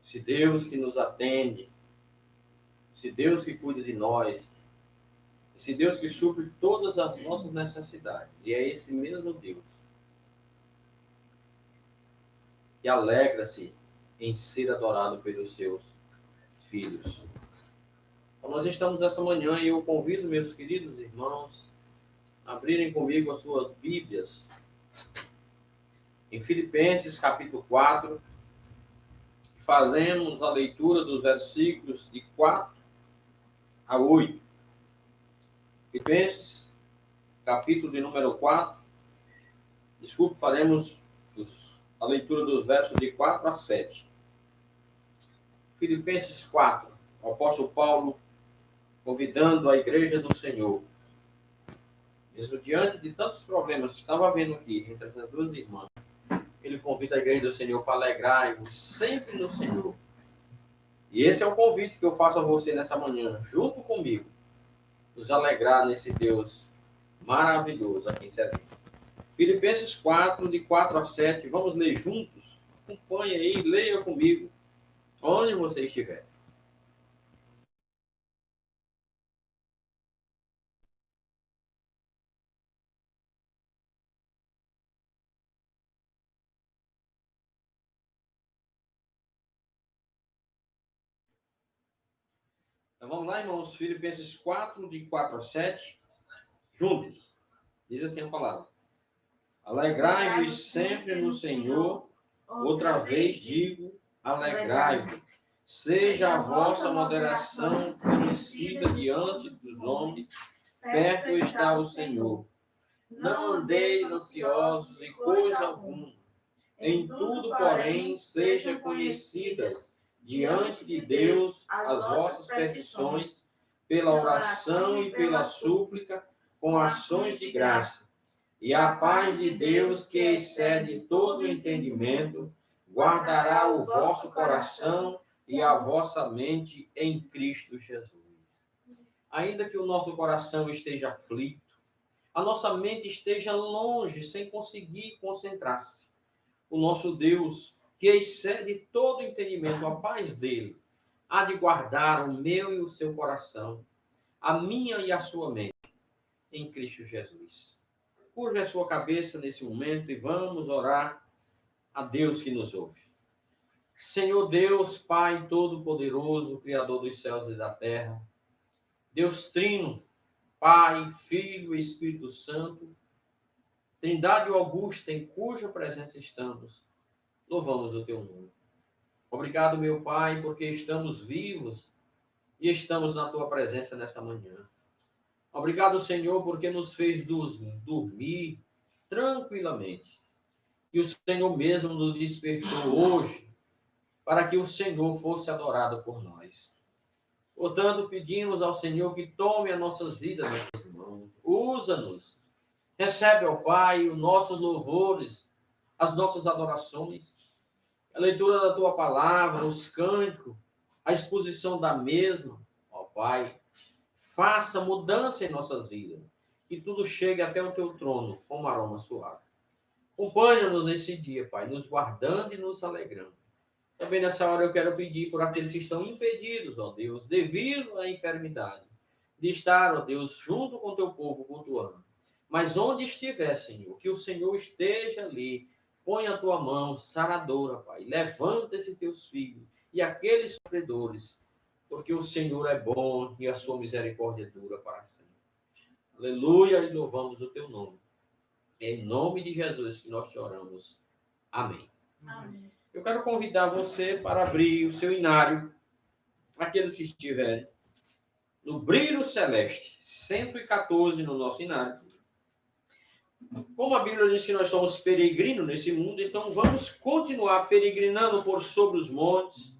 esse Deus que nos atende, esse Deus que cuida de nós, esse Deus que supre todas as nossas necessidades. E é esse mesmo Deus que alegra-se em ser adorado pelos seus filhos. Então, nós estamos nessa manhã e eu convido meus queridos irmãos a abrirem comigo as suas Bíblias em Filipenses capítulo 4. Fazemos a leitura dos versículos de 4 a 8. Filipenses capítulo de número 4. Desculpe, faremos a leitura dos versos de 4 a 7. Filipenses 4. O apóstolo Paulo convidando a igreja do Senhor, mesmo diante de tantos problemas que estava havendo aqui entre essas duas irmãs, ele convida a igreja do Senhor para alegrar-vos sempre no Senhor. E esse é o convite que eu faço a você nessa manhã, junto comigo, nos alegrar nesse Deus maravilhoso a quem servimos. Filipenses 4, de 4 a 7, vamos ler juntos? Acompanhe aí, leia comigo, onde você estiver. Então vamos lá, irmãos, Filipenses 4, de 4 a 7, juntos. Diz assim a palavra: alegrai-vos sempre no Senhor, outra vez digo, alegrai-vos. Seja a vossa moderação conhecida diante dos homens, perto está o Senhor. Não andeis ansiosos em coisa alguma. Em tudo, porém, sejam conhecidas diante de Deus as vossas petições, pela oração e pela súplica, com ações de graça. E a paz de Deus, que excede todo o entendimento, guardará o vosso coração e a vossa mente em Cristo Jesus. Ainda que o nosso coração esteja aflito, a nossa mente esteja longe, sem conseguir concentrar-se, o nosso Deus, que excede todo o entendimento, a paz dele, há de guardar o meu e o seu coração, a minha e a sua mente, em Cristo Jesus. Curve a sua cabeça nesse momento e vamos orar a Deus que nos ouve. Senhor Deus, Pai Todo-Poderoso, Criador dos céus e da terra, Deus Trino, Pai, Filho e Espírito Santo, Trindade augusta em cuja presença estamos, louvamos o teu nome. Obrigado, meu Pai, porque estamos vivos e estamos na tua presença nesta manhã. Obrigado, Senhor, porque nos fez dormir tranquilamente. E o Senhor mesmo nos despertou hoje para que o Senhor fosse adorado por nós. Portanto, pedimos ao Senhor que tome as nossas vidas nas suas mãos. Usa-nos. Recebe, ó Pai, os nossos louvores, as nossas adorações, a leitura da tua palavra, os cânticos, a exposição da mesma, ó Pai. Faça mudança em nossas vidas. Que tudo chegue até o teu trono como aroma suave. Acompanha-nos nesse dia, Pai, nos guardando e nos alegrando. Também nessa hora eu quero pedir por aqueles que estão impedidos, ó Deus, devido à enfermidade, de estar, ó Deus, junto com o teu povo cultuando. Mas onde estiver, Senhor, que o Senhor esteja ali, põe a tua mão saradora, Pai. Levanta esses teus filhos e aqueles sofredores, porque o Senhor é bom e a sua misericórdia dura para sempre. Aleluia, e louvamos o teu nome. É em nome de Jesus que nós te oramos. Amém. Amém. Eu quero convidar você para abrir o seu inário, aqueles que estiverem no Brilho Celeste, 114 no nosso inário. Como a Bíblia diz que nós somos peregrinos nesse mundo, então vamos continuar peregrinando por sobre os montes,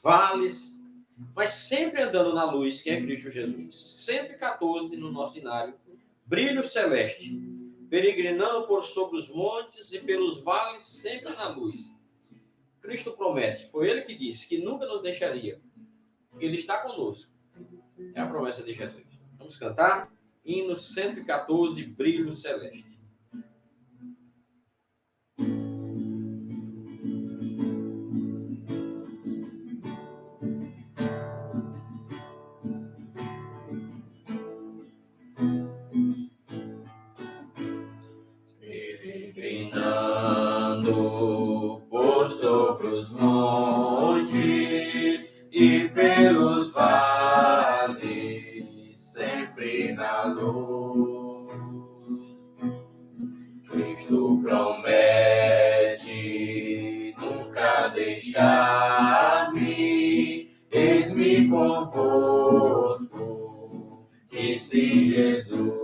vales, mas sempre andando na luz, que é Cristo Jesus. 114 no nosso inário, Brilho Celeste, peregrinando por sobre os montes e pelos vales, sempre na luz. Cristo promete, foi ele que disse que nunca nos deixaria. Ele está conosco. É a promessa de Jesus. Vamos cantar? Hino 114, Brilho Celeste. pros montes e pelos vales, sempre na luz. Cristo promete nunca deixar-me, eis-me convosco, disse Jesus.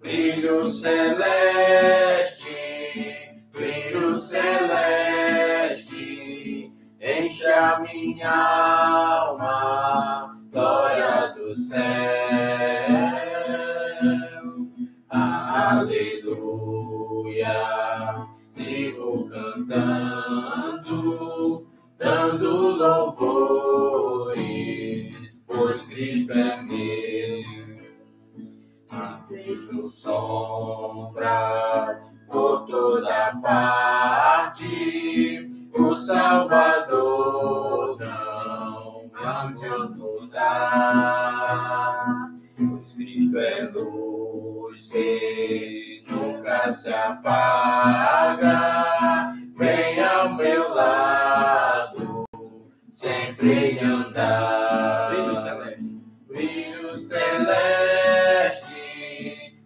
Brilho celeste, enche a minha alma, glória do céu. Aleluia, sigo cantando, dando louvores, pois Cristo é meu. Vejo sombras por toda parte, o Salvador não me abandonará. Pois Cristo é luz que nunca se apaga, vem ao meu lado, sempre de andar.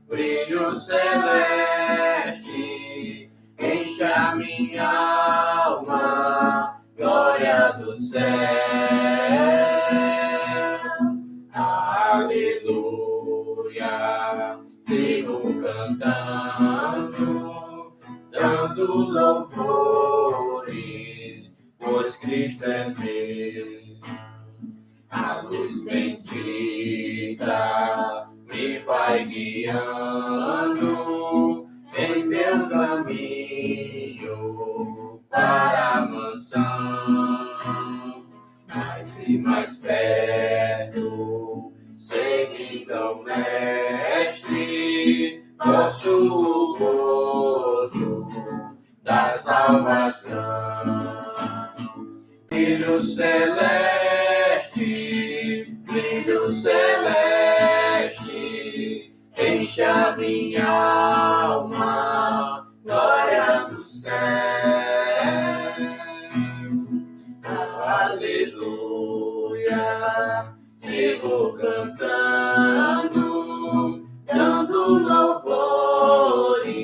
Brilho celeste, enche a minha alma, glória do céu. Aleluia, sigo cantando, dando louvores, pois Cristo é meu. A luz bendita me vai guiando em meu caminho para a mansão. Mais e mais perto, seguindo ao Mestre, posso o gozo da salvação. Brilho celeste, enche a minha alma, glória do céu. Aleluia, sigo cantando, dando louvores,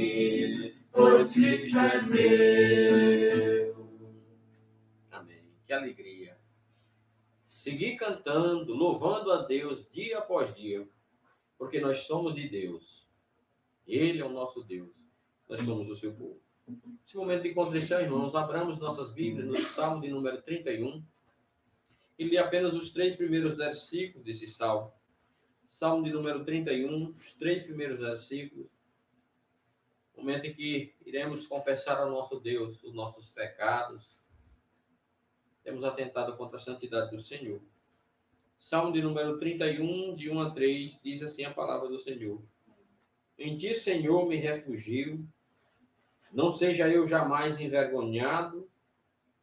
pois Cristo é meu. Amém. Que alegria. Seguir cantando, louvando a Deus dia após dia, porque nós somos de Deus. Ele é o nosso Deus. Nós somos o seu povo. Nesse momento de contrição, irmãos, abramos nossas Bíblias no Salmo de número 31 e li apenas os 3 primeiros versículos desse Salmo. Salmo de número 31, os 3 primeiros versículos. Momento em que iremos confessar ao nosso Deus os nossos pecados. Temos atentado contra a santidade do Senhor. Salmo de número 31, de 1 a 3, diz assim a palavra do Senhor. Em ti, Senhor, me refugio, não seja eu jamais envergonhado,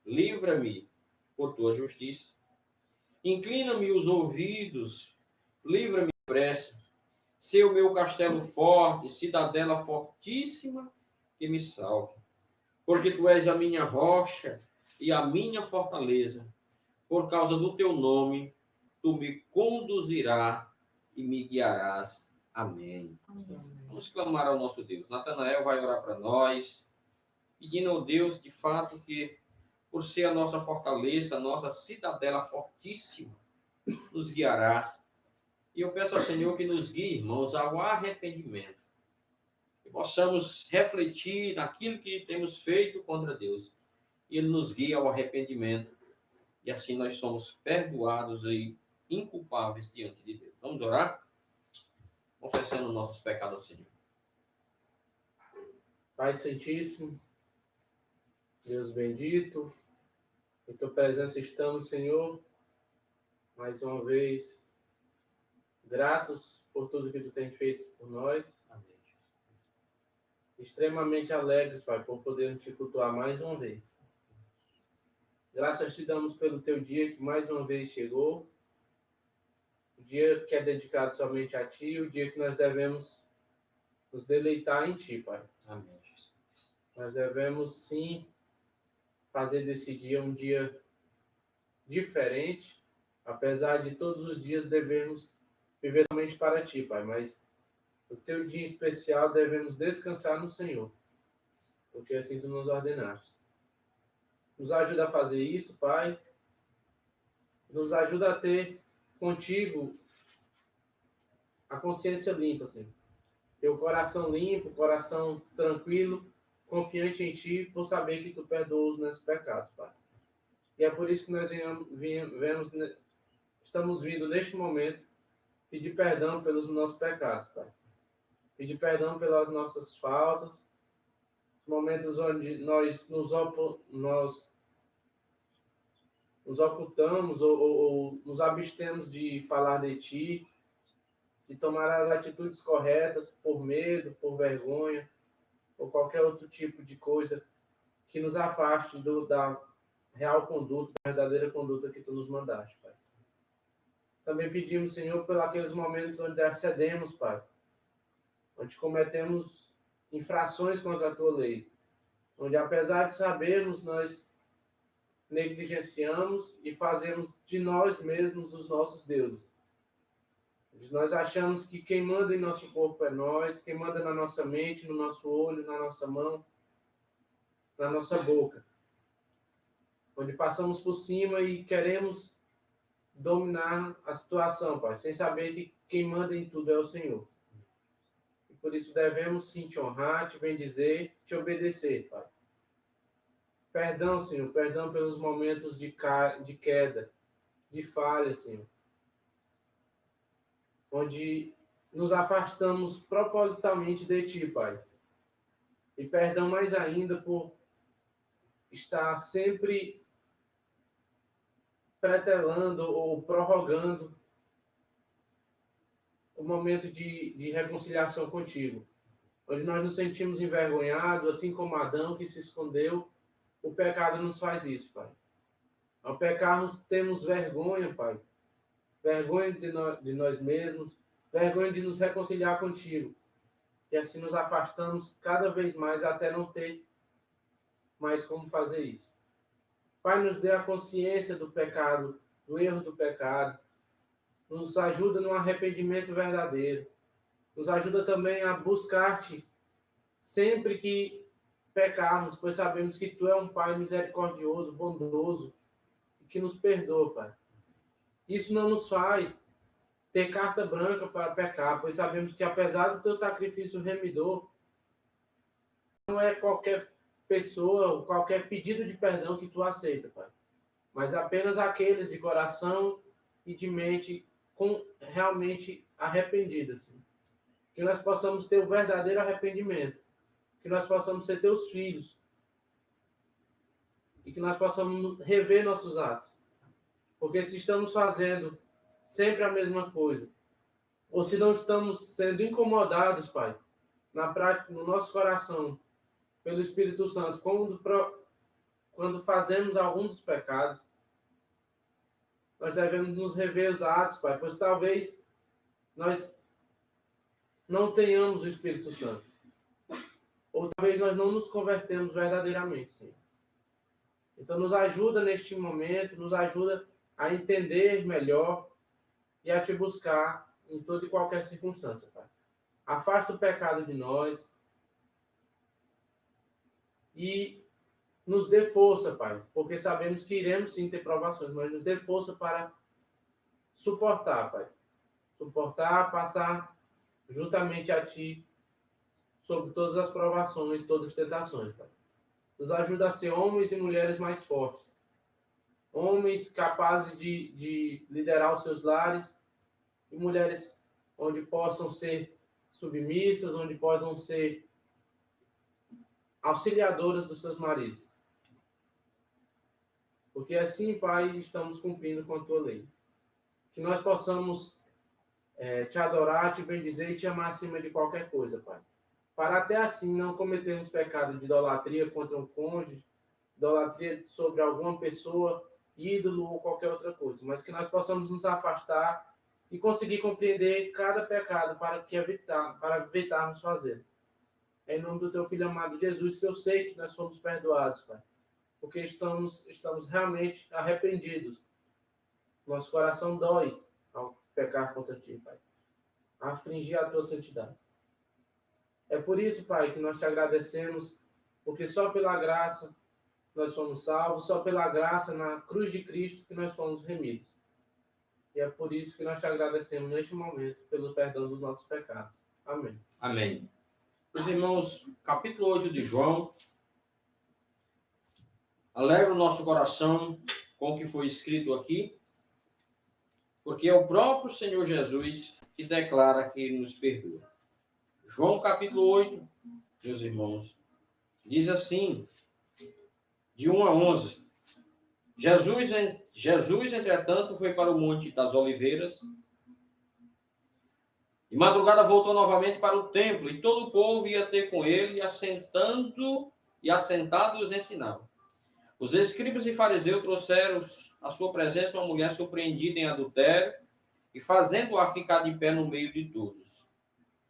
livra-me por tua justiça. Inclina-me os ouvidos, livra-me depressa. Sê o meu castelo forte, cidadela fortíssima, que me salve. Porque tu és a minha rocha e a minha fortaleza. Por causa do teu nome, tu me conduzirás e me guiarás. Amém. Vamos clamar ao nosso Deus. Natanael vai orar para nós, pedindo ao Deus, de fato, que, por ser a nossa fortaleza, a nossa cidadela fortíssima, nos guiará. E eu peço ao Senhor que nos guie, irmãos, ao arrependimento. Que possamos refletir naquilo que temos feito contra Deus. E Ele nos guia ao arrependimento. E assim nós somos perdoados e inculpáveis diante de Deus. Vamos orar? Confessando nossos pecados ao Senhor. Pai Santíssimo, Deus bendito, em tua presença estamos, Senhor, mais uma vez, gratos por tudo que tu tem feito por nós. Amém. Extremamente alegres, Pai, por podermos te cultuar mais uma vez. Graças te damos pelo teu dia que mais uma vez chegou, o dia que é dedicado somente a ti, o dia que nós devemos nos deleitar em ti, Pai. Amém. Nós devemos, sim, fazer desse dia um dia diferente, apesar de todos os dias devemos viver somente para Ti, Pai, mas o Teu dia especial devemos descansar no Senhor, porque assim Tu nos ordenaste. Nos ajuda a fazer isso, Pai. Nos ajuda a ter contigo a consciência limpa, Senhor. Ter o coração limpo, o coração tranquilo, confiante em Ti, por saber que Tu perdoas os nossos pecados, Pai. E é por isso que nós estamos vindo neste momento pedir perdão pelos nossos pecados, Pai. Pedir perdão pelas nossas faltas, os momentos onde nós nos ocultamos ou nos abstemos de falar de Ti, de tomar as atitudes corretas por medo, por vergonha, ou qualquer outro tipo de coisa que nos afaste da real conduta, da verdadeira conduta que Tu nos mandaste, Pai. Também pedimos, Senhor, por aqueles momentos onde excedemos, Pai, onde cometemos infrações contra a Tua lei, onde apesar de sabermos, nós negligenciamos e fazemos de nós mesmos os nossos deuses. Nós achamos que quem manda em nosso corpo é nós, quem manda na nossa mente, no nosso olho, na nossa mão, na nossa boca. Onde passamos por cima e queremos dominar a situação, Pai, sem saber que quem manda em tudo é o Senhor. E por isso devemos sim Te honrar, Te bendizer, Te obedecer, Pai. Perdão, Senhor, perdão pelos momentos de queda, de falha, Senhor. Onde nos afastamos propositalmente de Ti, Pai. E perdão mais ainda por estar sempre pretelando ou prorrogando o momento de reconciliação contigo. Onde nós nos sentimos envergonhados, assim como Adão que se escondeu, o pecado nos faz isso, Pai. Ao pecarmos, temos vergonha, Pai. Vergonha de nós mesmos, vergonha de nos reconciliar contigo. E assim nos afastamos cada vez mais até não ter mais como fazer isso. Pai, nos dê a consciência do pecado, do erro do pecado. Nos ajuda no arrependimento verdadeiro. Nos ajuda também a buscar-te sempre que pecarmos, pois sabemos que Tu é um Pai misericordioso, bondoso, e que nos perdoa, Pai. Isso não nos faz ter carta branca para pecar, pois sabemos que apesar do Teu sacrifício remidor, não é qualquer pessoa, qualquer pedido de perdão que Tu aceita, Pai. Mas apenas aqueles de coração e de mente realmente arrependidos. Assim. Que nós possamos ter o verdadeiro arrependimento. Que nós possamos ser Teus filhos. E que nós possamos rever nossos atos. Porque se estamos fazendo sempre a mesma coisa, ou se não estamos sendo incomodados, Pai, na prática, no nosso coração, pelo Espírito Santo, quando fazemos algum dos pecados, nós devemos nos rever os atos, Pai, pois talvez nós não tenhamos o Espírito Santo. Ou talvez nós não nos convertemos verdadeiramente, Senhor. Então nos ajuda neste momento, nos ajuda a entender melhor e a Te buscar em toda e qualquer circunstância, Pai. Afasta o pecado de nós e nos dê força, Pai, porque sabemos que iremos sim ter provações, mas nos dê força para suportar, Pai. Suportar, passar juntamente a Ti sobre todas as provações, todas as tentações, Pai. Nos ajuda a ser homens e mulheres mais fortes. Homens capazes de liderar os seus lares e mulheres onde possam ser submissas, onde possam ser auxiliadoras dos seus maridos. Porque assim, Pai, estamos cumprindo com a Tua lei. Que nós possamos Te adorar, Te bendizer e Te amar acima de qualquer coisa, Pai. Para até assim não cometermos pecado de idolatria contra um cônjuge, idolatria sobre alguma pessoa, ídolo ou qualquer outra coisa. Mas que nós possamos nos afastar e conseguir compreender cada pecado para evitarmos fazer. É em nome do Teu Filho amado Jesus, que eu sei que nós fomos perdoados, Pai. porque estamos realmente arrependidos. Nosso coração dói ao pecar contra Ti, Pai, a afligir a Tua santidade. É por isso, Pai, que nós Te agradecemos, porque só pela graça nós fomos salvos, só pela graça na cruz de Cristo que nós fomos remidos. E é por isso que nós Te agradecemos neste momento pelo perdão dos nossos pecados. Amém. Amém. Meus irmãos, capítulo 8 de João alegra o nosso coração com o que foi escrito aqui, porque é o próprio Senhor Jesus que declara que nos perdoa. João capítulo 8, meus irmãos, diz assim, de 1 a 11. Jesus, entretanto, foi para o Monte das Oliveiras. De madrugada voltou novamente para o templo, e todo o povo ia ter com ele, assentado os ensinava. Os escribas e fariseus trouxeram à sua presença uma mulher surpreendida em adultério, e fazendo-a ficar de pé no meio de todos.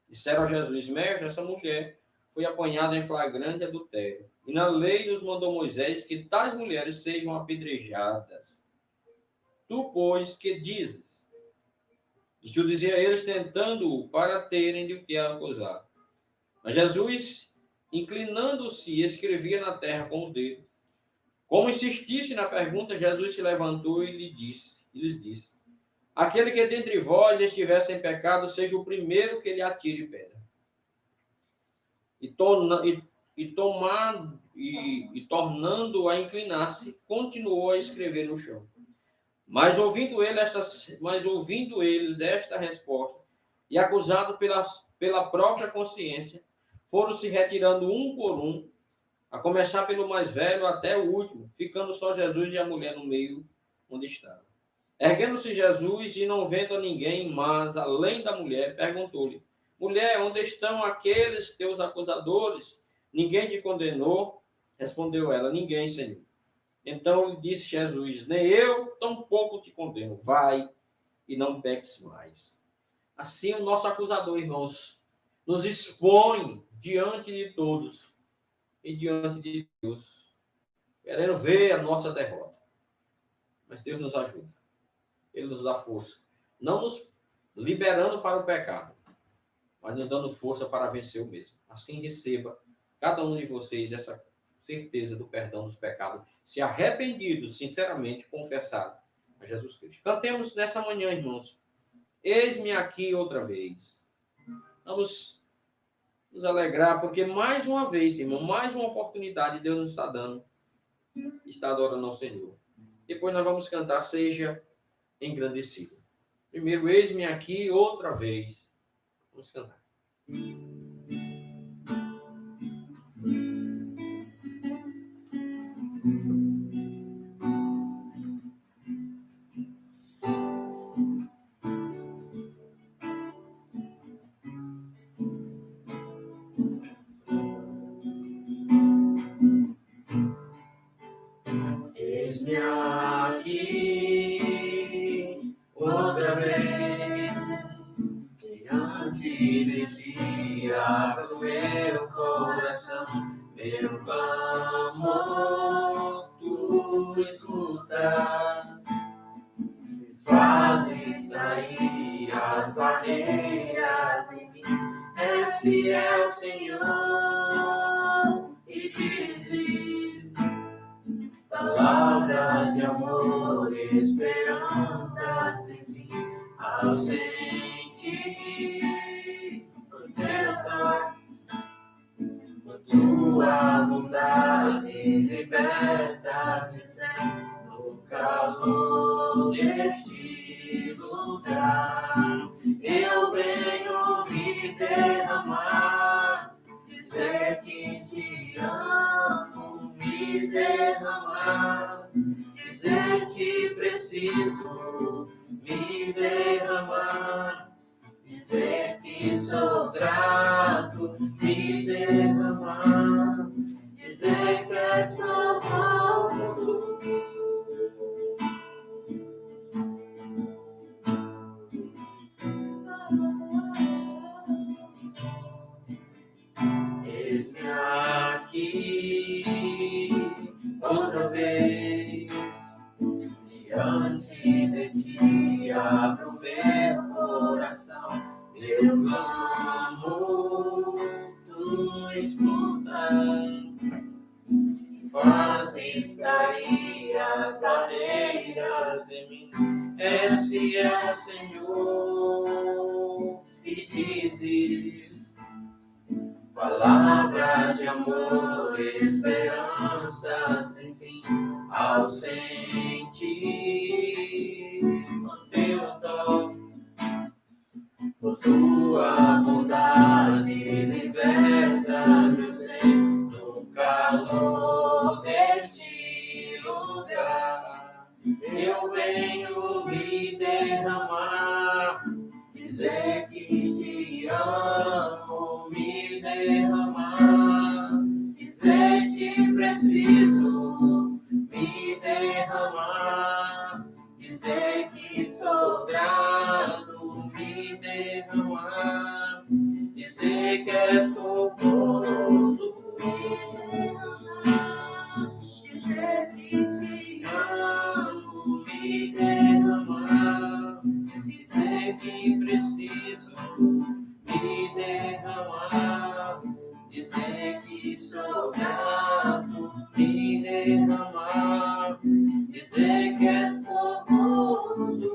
Disseram a Jesus: Mestre, essa mulher foi apanhada em flagrante adultério. E na lei nos mandou Moisés que tais mulheres sejam apedrejadas. Tu, pois, que dizes? Isso dizia eles, tentando-o para terem de o que acusar. Mas Jesus, inclinando-se, escrevia na terra com o dedo. Como insistisse na pergunta, Jesus se levantou e lhes disse: Aquele que dentre vós estiver sem pecado, seja o primeiro que lhe atire pedra. Tornando a inclinar-se, continuou a escrever no chão. Mas ouvindo eles esta resposta, e acusado pela própria consciência, foram se retirando um por um, a começar pelo mais velho até o último, ficando só Jesus e a mulher no meio onde estava. Erguendo-se Jesus e não vendo a ninguém, mas além da mulher, perguntou-lhe: Mulher, onde estão aqueles teus acusadores? Ninguém te condenou? Respondeu ela: Ninguém, Senhor. Então lhe disse Jesus: Nem eu tampouco te condeno. Vai e não peques mais. Assim o nosso acusador, irmãos, nos expõe diante de todos e diante de Deus, querendo ver a nossa derrota. Mas Deus nos ajuda. Ele nos dá força. Não nos liberando para o pecado, mas nos dando força para vencer o mesmo. Assim receba cada um de vocês essa certeza do perdão dos pecados, se arrependido, sinceramente, confessado a Jesus Cristo. Cantemos nessa manhã, irmãos. Eis-me aqui outra vez. Vamos nos alegrar, porque mais uma vez, irmão, mais uma oportunidade Deus nos está dando. Está adorando ao Senhor. Depois nós vamos cantar Seja Engrandecido. Primeiro, eis-me aqui outra vez. Vamos cantar. Eis-me aqui outra vez, diante de ti, abro meu coração, meu clamor, tu escutas, me fazes cair as barreiras em mim, és fiel, Senhor, e dizes palavras de amor, esperança sem fim, ao sentir o teu toque, a tua bondade libertas-me sempre no calor deste lugar. Eu venho me derramar, dizer que te amo, me derramar, dizer que preciso me derramar, dizer que sou grato, me derramar, dizer que és amoroso. Eis-me aqui outra diante de ti, abro meu coração, eu clamo, tu escutas, fazes cair as barreiras em mim, és fiel, Senhor, e dizes palavras de amor, esperança sem fim, ao sentir o teu toque, por tua bondade, liberta meu ser no calor deste lugar. Eu venho me derramar, dizer que te amo, me derramar, dizer que preciso, me derramar, dizer que sou grato, me derramar, dizer que és formoso, me derramar, dizer que te amo, me derramar, dizer que preciso, me derramar, dizer que sou grato, me derramar, dizer que és formoso.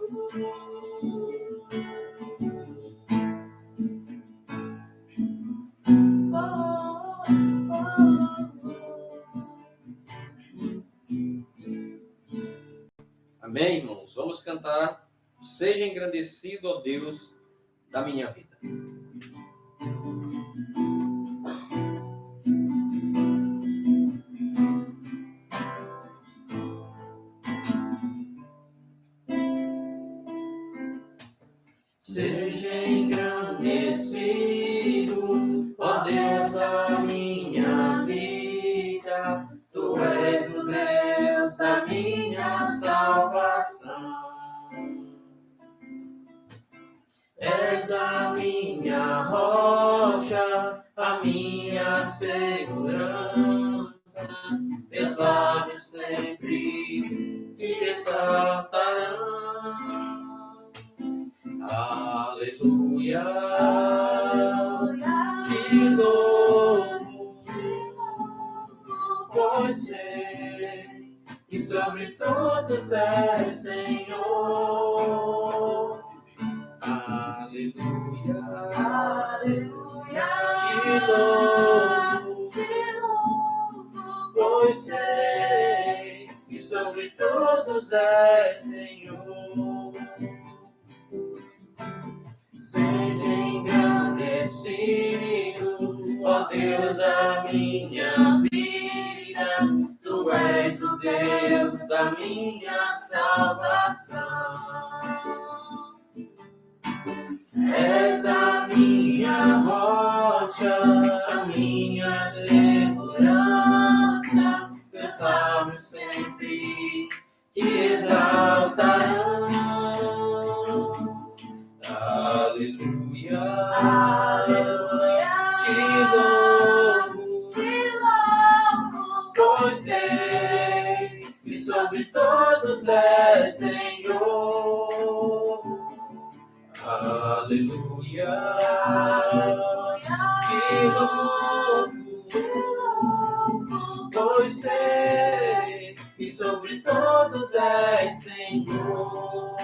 Amém, irmãos? Vamos cantar Seja engrandecido, ó Deus, da minha vida. Seja engrandecido, ó Deus da minha vida, tu és o Deus da minha salvação. És a minha rocha, a minha segurança, meus lábios sempre te exaltarão. Aleluia, te louvo, pois sei que sobre todos és Senhor. Aleluia, aleluia, te louvo, pois sei que sobre todos és Senhor. Seja engrandecido, ó Deus da minha vida, tu és o Deus da minha salvação. És a minha rocha, a minha segurança, teus lábios sempre te exaltarão. Aleluia, aleluia, te louvo, pois sei que sobre todos és Senhor. Aleluia, te louvo, pois sei que sobre todos és Senhor.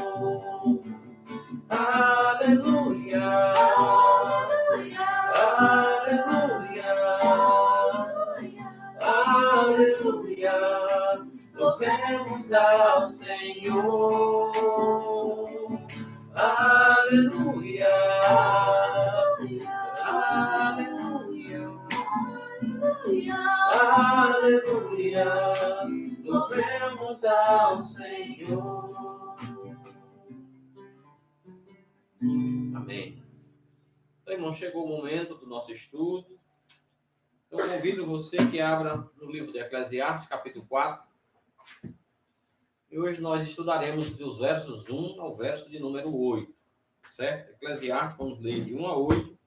Aleluia, aleluia, aleluia, louvemos ao Senhor. Aleluia, aleluia, aleluia, louvemos ao Senhor. Amém. Então, irmão, chegou o momento do nosso estudo. Eu convido você que abra no livro de Eclesiastes, capítulo 4. E hoje nós estudaremos dos versos 1 ao verso de número 8. Certo? Eclesiastes, vamos ler de 1 a 8.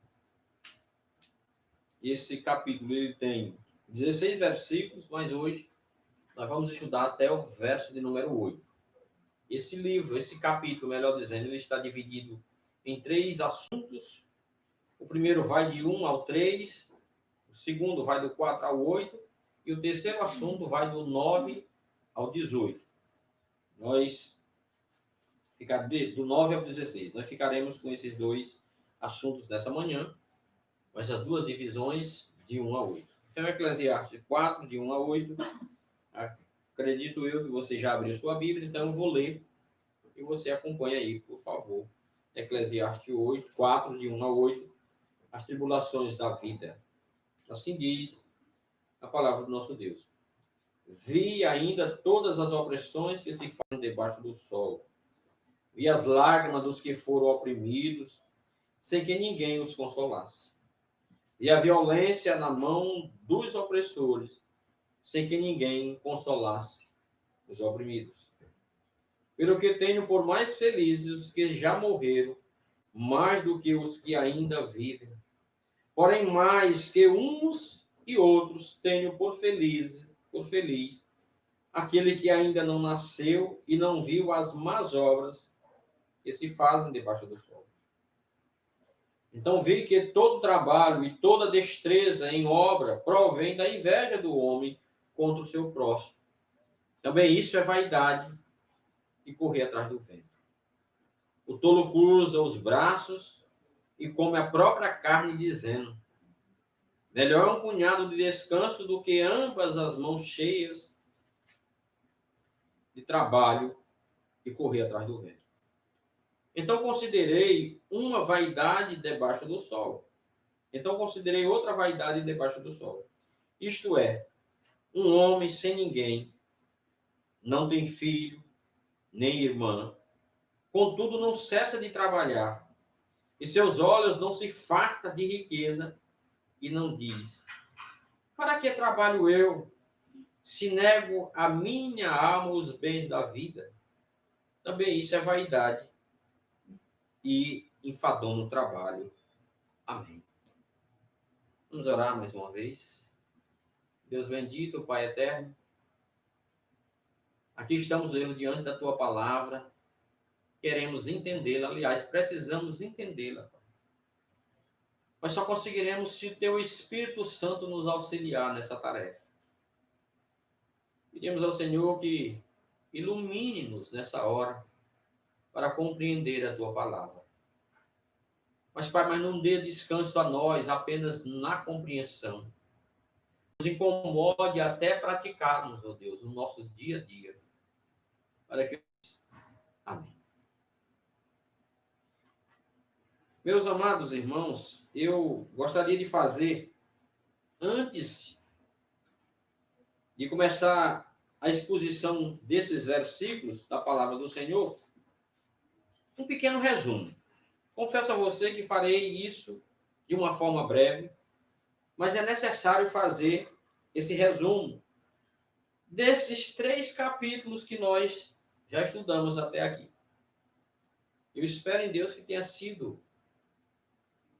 Esse capítulo ele tem 16 versículos, mas hoje nós vamos estudar até o verso de número 8. esse livro, esse capítulo, melhor dizendo, ele está dividido em 3 assuntos. O primeiro vai de 1 ao 3, o segundo vai do 4 ao 8, e o terceiro assunto vai do 9 ao 18. Nós ficaremos do 9 ao 16. Nós ficaremos com esses 2 assuntos dessa manhã, com essas 2 divisões de 1 a 8. Então, Eclesiastes 4, de 1 a 8. Acredito eu que você já abriu sua Bíblia, então eu vou ler e você acompanha aí, por favor. Eclesiastes 8, 4, de 1 a 8. As tribulações da vida. Assim diz a palavra do nosso Deus. Vi ainda todas as opressões que se fazem debaixo do sol. Vi as lágrimas dos que foram oprimidos, sem que ninguém os consolasse. Vi a violência na mão dos opressores, sem que ninguém consolasse os oprimidos. Pelo que tenho por mais felizes os que já morreram, mais do que os que ainda vivem. Porém, mais que uns e outros tenho por feliz aquele que ainda não nasceu e não viu as más obras que se fazem debaixo do sol. Então vi que todo trabalho e toda destreza em obra provém da inveja do homem contra o seu próximo. Também isso é vaidade e correr atrás do vento. O tolo cruza os braços e come a própria carne, dizendo: melhor um punhado de descanso do que ambas as mãos cheias de trabalho e correr atrás do vento. Então considerei uma vaidade debaixo do sol. Então considerei outra vaidade debaixo do sol. Isto é, um homem sem ninguém, não tem filho, nem irmã, contudo não cessa de trabalhar, e seus olhos não se fartam de riqueza, e não diz: para que trabalho eu, se nego a minha alma os bens da vida? Também isso é vaidade e enfadou no trabalho. Amém. Vamos orar mais uma vez. Deus bendito, Pai eterno, aqui estamos eu diante da Tua palavra, queremos entendê-la, aliás, precisamos entendê-la. Mas só conseguiremos se o Teu Espírito Santo nos auxiliar nessa tarefa. Pedimos ao Senhor que ilumine-nos nessa hora para compreender a Tua palavra. Mas, Pai, mas não dê descanso a nós apenas na compreensão. Nos incomode até praticarmos, ó Deus, no nosso dia a dia. Para que... Amém. Meus amados irmãos, eu gostaria de fazer, antes de começar a exposição desses versículos da palavra do Senhor, um pequeno resumo. Confesso a você que farei isso de uma forma breve, mas é necessário fazer esse resumo desses 3 capítulos que nós já estudamos até aqui. Eu espero em Deus que tenha sido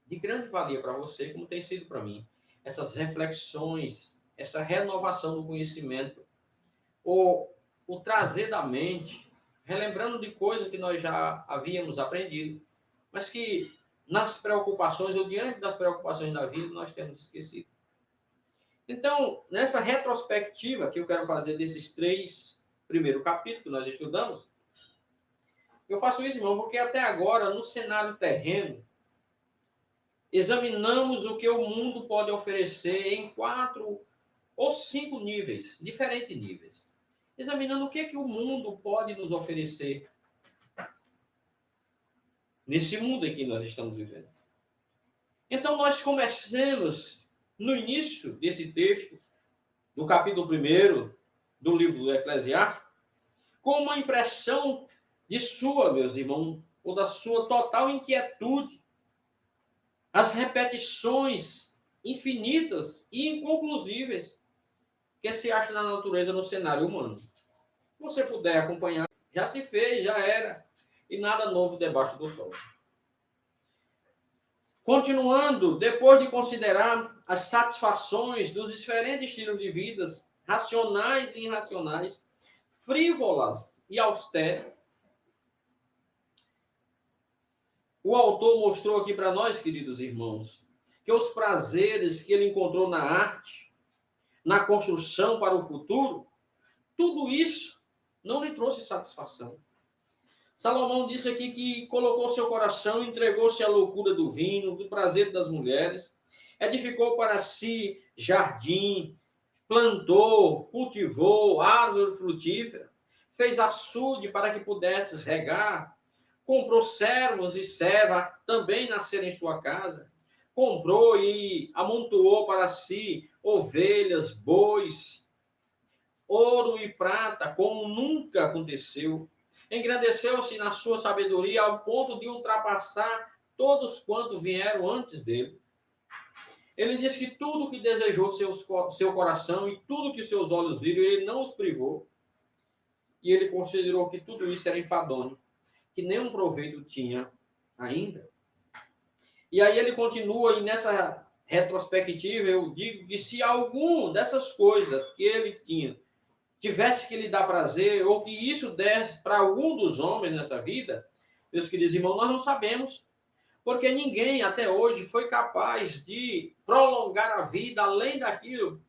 de grande valia para você, como tem sido para mim, essas reflexões, essa renovação do conhecimento, o trazer da mente, relembrando de coisas que nós já havíamos aprendido, mas que nas preocupações, ou diante das preocupações da vida, nós temos esquecido. Então, nessa retrospectiva que eu quero fazer desses 3 primeiros capítulos que nós estudamos, eu faço isso, irmão, porque até agora, no cenário terreno, examinamos o que o mundo pode oferecer em 4 ou 5 níveis, diferentes níveis. Examinando o que o mundo pode nos oferecer nesse mundo em que nós estamos vivendo. Então, nós começamos no início desse texto, do capítulo 1 do livro do Eclesiastes, com uma impressão de sua, meus irmãos, ou da sua total inquietude, as repetições infinitas e inconclusíveis que se acha na natureza, no cenário humano. Se você puder acompanhar, já se fez, já era, e nada novo debaixo do sol. Continuando, depois de considerar as satisfações dos diferentes estilos de vida, racionais e irracionais, frívolas e austeras, o autor mostrou aqui para nós, queridos irmãos, que os prazeres que ele encontrou na arte, na construção para o futuro, tudo isso não lhe trouxe satisfação. Salomão disse aqui que colocou seu coração, entregou-se à loucura do vinho, do prazer das mulheres, edificou para si jardim, plantou, cultivou árvore frutífera, fez açude para que pudesse regar, comprou servos e servas também nasceram em sua casa, comprou e amontoou para si ovelhas, bois, ouro e prata, como nunca aconteceu. Engrandeceu-se na sua sabedoria ao ponto de ultrapassar todos quantos vieram antes dele. Ele diz que tudo que desejou seu coração e tudo que seus olhos viram, ele não os privou. E ele considerou que tudo isso era enfadonho, que nenhum proveito tinha ainda. E aí ele continua, e nessa retrospectiva eu digo que se algum dessas coisas que ele tinha tivesse que lhe dar prazer, ou que isso desse para algum dos homens nessa vida, meus queridos irmãos, nós não sabemos. Porque ninguém até hoje foi capaz de prolongar a vida além daquilo,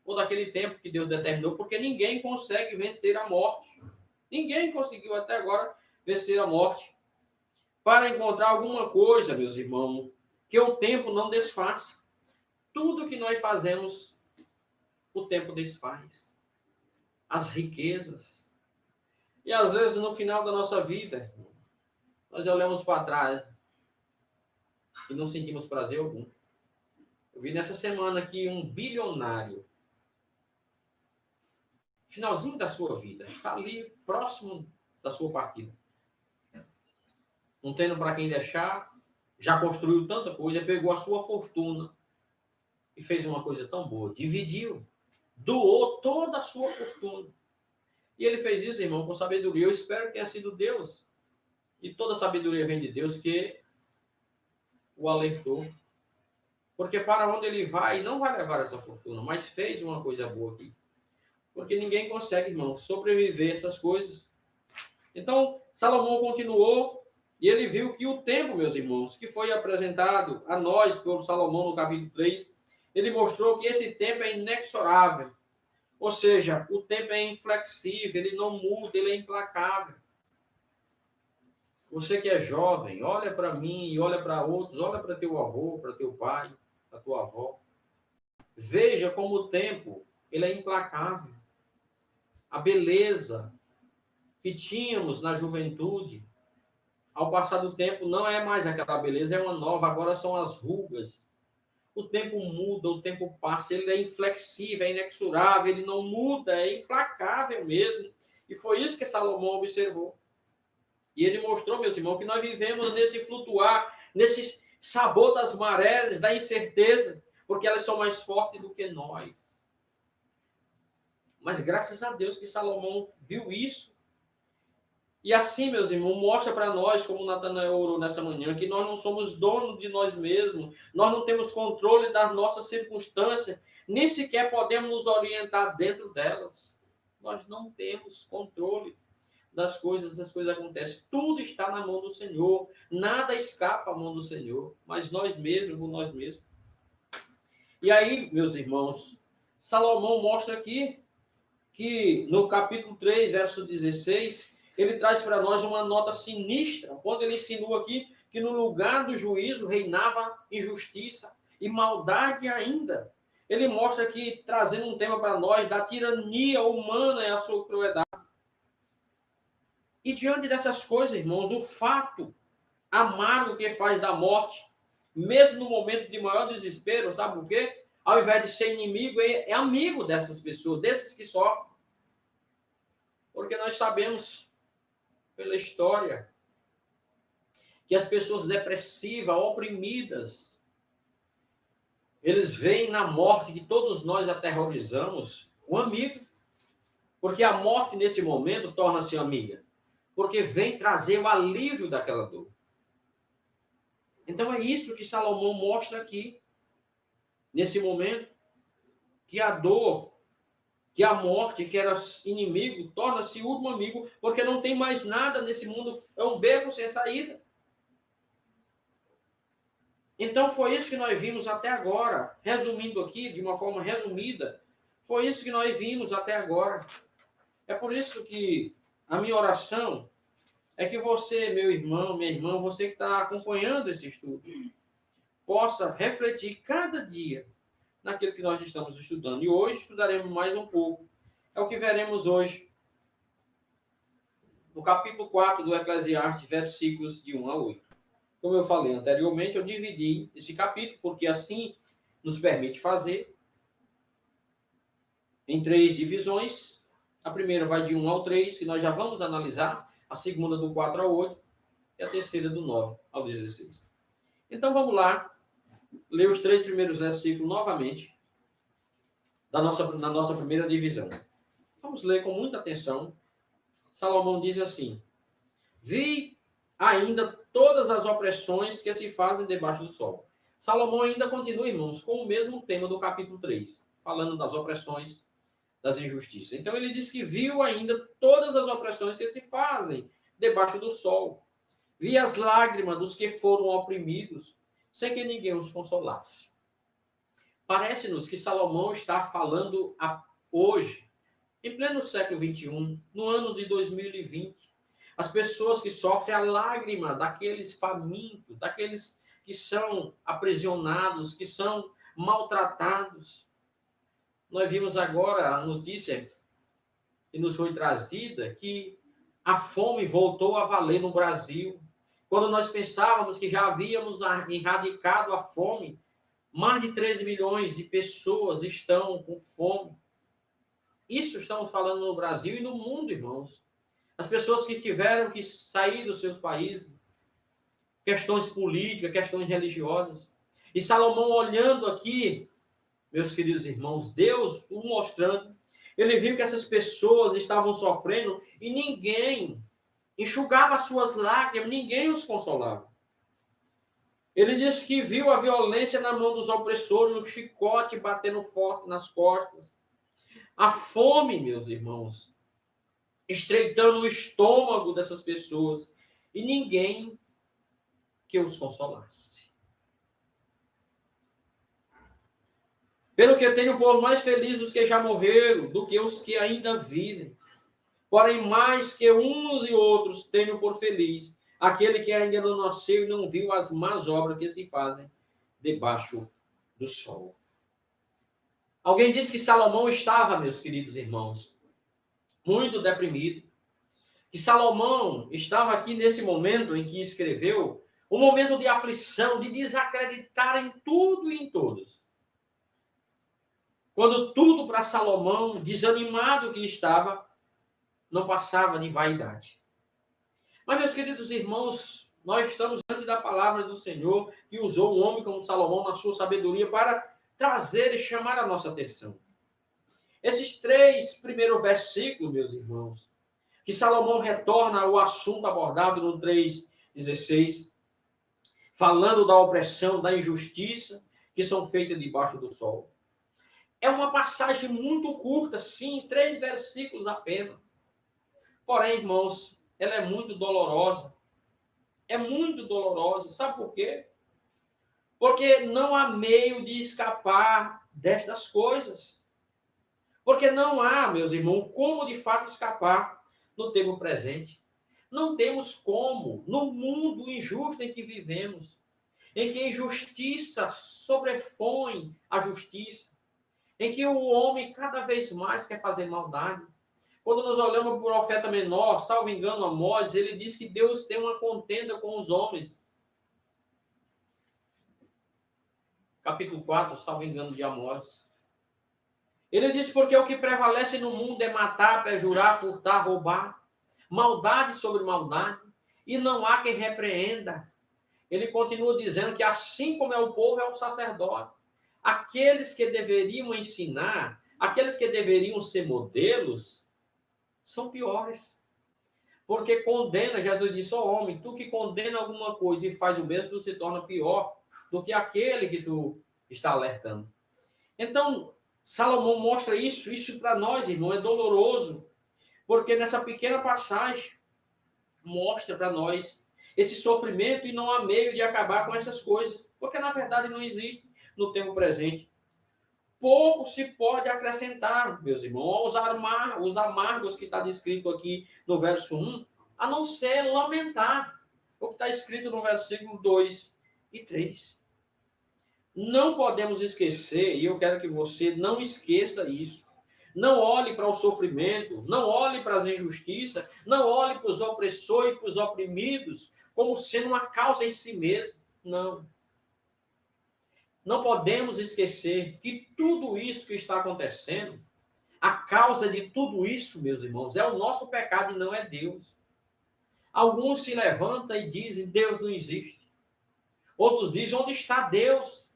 ou daquele tempo que Deus determinou, porque ninguém consegue vencer a morte. Ninguém conseguiu até agora vencer a morte. Para encontrar alguma coisa, meus irmãos, que o tempo não desfaça. Tudo que nós fazemos, o tempo desfaz. As riquezas. E às vezes no final da nossa vida, nós olhamos para trás e não sentimos prazer algum. Eu vi nessa semana aqui um bilionário, finalzinho da sua vida, está ali próximo da sua partida. Não tendo para quem deixar, já construiu tanta coisa, pegou a sua fortuna e fez uma coisa tão boa, dividiu, doou toda a sua fortuna. E ele fez isso, irmão, com sabedoria. Eu espero que tenha sido Deus. E toda sabedoria vem de Deus que o alertou. Porque para onde ele vai, não vai levar essa fortuna, mas fez uma coisa boa aqui. Porque ninguém consegue, irmão, sobreviver a essas coisas. Então, Salomão continuou e ele viu que o tempo, meus irmãos, que foi apresentado a nós por Salomão no capítulo 3, ele mostrou que esse tempo é inexorável. Ou seja, o tempo é inflexível, ele não muda, ele é implacável. Você que é jovem, olha para mim, olha para outros, olha para teu avô, para teu pai, para tua avó. Veja como o tempo, ele é implacável. A beleza que tínhamos na juventude, ao passar do tempo, não é mais aquela beleza, é uma nova, agora são as rugas. O tempo muda, o tempo passa, ele é inflexível, é inexorável, ele não muda, é implacável mesmo. E foi isso que Salomão observou. E ele mostrou, meus irmãos, que nós vivemos nesse flutuar, nesse sabor das marés, da incerteza, porque elas são mais fortes do que nós. Mas graças a Deus que Salomão viu isso. E assim, meus irmãos, mostra para nós, como Natanael orou nessa manhã, que nós não somos donos de nós mesmos, nós não temos controle das nossas circunstâncias, nem sequer podemos nos orientar dentro delas. Nós não temos controle das coisas, as coisas acontecem. Tudo está na mão do Senhor, nada escapa à mão do Senhor, mas nós mesmos, por nós mesmos. E aí, meus irmãos, Salomão mostra aqui que no capítulo 3, verso 16, ele traz para nós uma nota sinistra, quando ele insinua aqui que no lugar do juízo reinava injustiça e maldade ainda. Ele mostra aqui, trazendo um tema para nós, da tirania humana e a sua crueldade. E diante dessas coisas, irmãos, o fato amargo que faz da morte, mesmo no momento de maior desespero, sabe por quê? Ao invés de ser inimigo, é amigo dessas pessoas, desses que sofrem. Porque nós sabemos, pela história, que as pessoas depressivas, oprimidas, eles veem na morte que todos nós aterrorizamos um amigo. Porque a morte, nesse momento, torna-se amiga. Porque vem trazer o alívio daquela dor. Então é isso que Salomão mostra aqui, nesse momento, que a dor, que a morte, que era inimigo, torna-se último amigo, porque não tem mais nada nesse mundo, é um beco sem saída. Então, foi isso que nós vimos até agora. Resumindo aqui, de uma forma resumida, foi isso que nós vimos até agora. É por isso que a minha oração é que você, meu irmão, minha irmã, você que está acompanhando esse estudo, possa refletir cada dia naquilo que nós estamos estudando. E hoje estudaremos mais um pouco. É o que veremos hoje, no capítulo 4 do Eclesiastes, versículos de 1 a 8. Como eu falei anteriormente, eu dividi esse capítulo, porque assim nos permite fazer em 3 divisões. A primeira vai de 1 ao 3, que nós já vamos analisar. A segunda do 4 ao 8 e a terceira do 9 ao 16. Então vamos lá, ler os 3 primeiros versículos novamente na nossa primeira divisão. Vamos ler com muita atenção. Salomão diz assim: vi ainda todas as opressões que se fazem debaixo do sol. Salomão ainda continua, irmãos, com o mesmo tema do capítulo 3, falando das opressões, das injustiças. Então ele diz que viu ainda todas as opressões que se fazem debaixo do sol. Vi as lágrimas dos que foram oprimidos, sem que ninguém os consolasse. Parece-nos que Salomão está falando hoje, em pleno século XXI, no ano de 2020, as pessoas que sofrem a lágrima daqueles famintos, daqueles que são aprisionados, que são maltratados. Nós vimos agora a notícia que nos foi trazida que a fome voltou a valer no Brasil. Quando nós pensávamos que já havíamos erradicado a fome, mais de 13 milhões de pessoas estão com fome. Isso estamos falando no Brasil e no mundo, irmãos. As pessoas que tiveram que sair dos seus países, questões políticas, questões religiosas. E Salomão, olhando aqui, meus queridos irmãos, Deus o mostrando, ele viu que essas pessoas estavam sofrendo e ninguém enxugava suas lágrimas, ninguém os consolava. Ele disse que viu a violência na mão dos opressores, o chicote batendo forte nas costas. A fome, meus irmãos, estreitando o estômago dessas pessoas e ninguém que os consolasse. Pelo que tenho por mais felizes os que já morreram do que os que ainda vivem. Porém, mais que uns e outros tenho por feliz aquele que ainda não nasceu e não viu as más obras que se fazem debaixo do sol. Alguém disse que Salomão estava, meus queridos irmãos, muito deprimido. Que Salomão estava aqui nesse momento em que escreveu, um momento de aflição, de desacreditar em tudo e em todos. Quando tudo para Salomão, desanimado que estava, não passava de vaidade. Mas, meus queridos irmãos, nós estamos diante da palavra do Senhor, que usou um homem como Salomão na sua sabedoria para trazer e chamar a nossa atenção. Esses 3 primeiros versículos, meus irmãos, que Salomão retorna ao assunto abordado no 3,16, falando da opressão, da injustiça que são feitas debaixo do sol. É uma passagem muito curta, sim, 3 versículos apenas. Porém, irmãos, ela é muito dolorosa. É muito dolorosa. Sabe por quê? Porque não há meio de escapar destas coisas. Porque não há, meus irmãos, como de fato escapar no tempo presente. Não temos como, no mundo injusto em que vivemos, em que a injustiça sobrepõe a justiça, em que o homem cada vez mais quer fazer maldade. Quando nós olhamos para o profeta menor, salvo engano, Amós, ele diz que Deus tem uma contenda com os homens. Capítulo 4, salvo engano, de Amós. Ele diz porque o que prevalece no mundo é matar, perjurar, furtar, roubar. Maldade sobre maldade. E não há quem repreenda. Ele continua dizendo que assim como é o povo, é o sacerdote. Aqueles que deveriam ensinar, aqueles que deveriam ser modelos, são piores. Porque condena, Jesus disse, ó homem, tu que condena alguma coisa e faz o mesmo, tu se torna pior do que aquele que tu está alertando. Então, Salomão mostra isso para nós, irmão, é doloroso, porque nessa pequena passagem mostra para nós esse sofrimento e não há meio de acabar com essas coisas. porque na verdade não existe no tempo presente. Pouco se pode acrescentar, meus irmãos, os amargos que está descrito aqui no verso 1, a não ser lamentar o que está escrito no versículo 2 e 3. Não podemos esquecer, e eu quero que você não esqueça isso. Não olhe para o sofrimento, não olhe para as injustiças, não olhe para os opressores e para os oprimidos como sendo uma causa em si mesmo. Não. Não podemos esquecer que tudo isso que está acontecendo, a causa de tudo isso, meus irmãos, é o nosso pecado e não é Deus. Alguns se levantam e dizem, Deus não existe. Outros dizem, onde está Deus?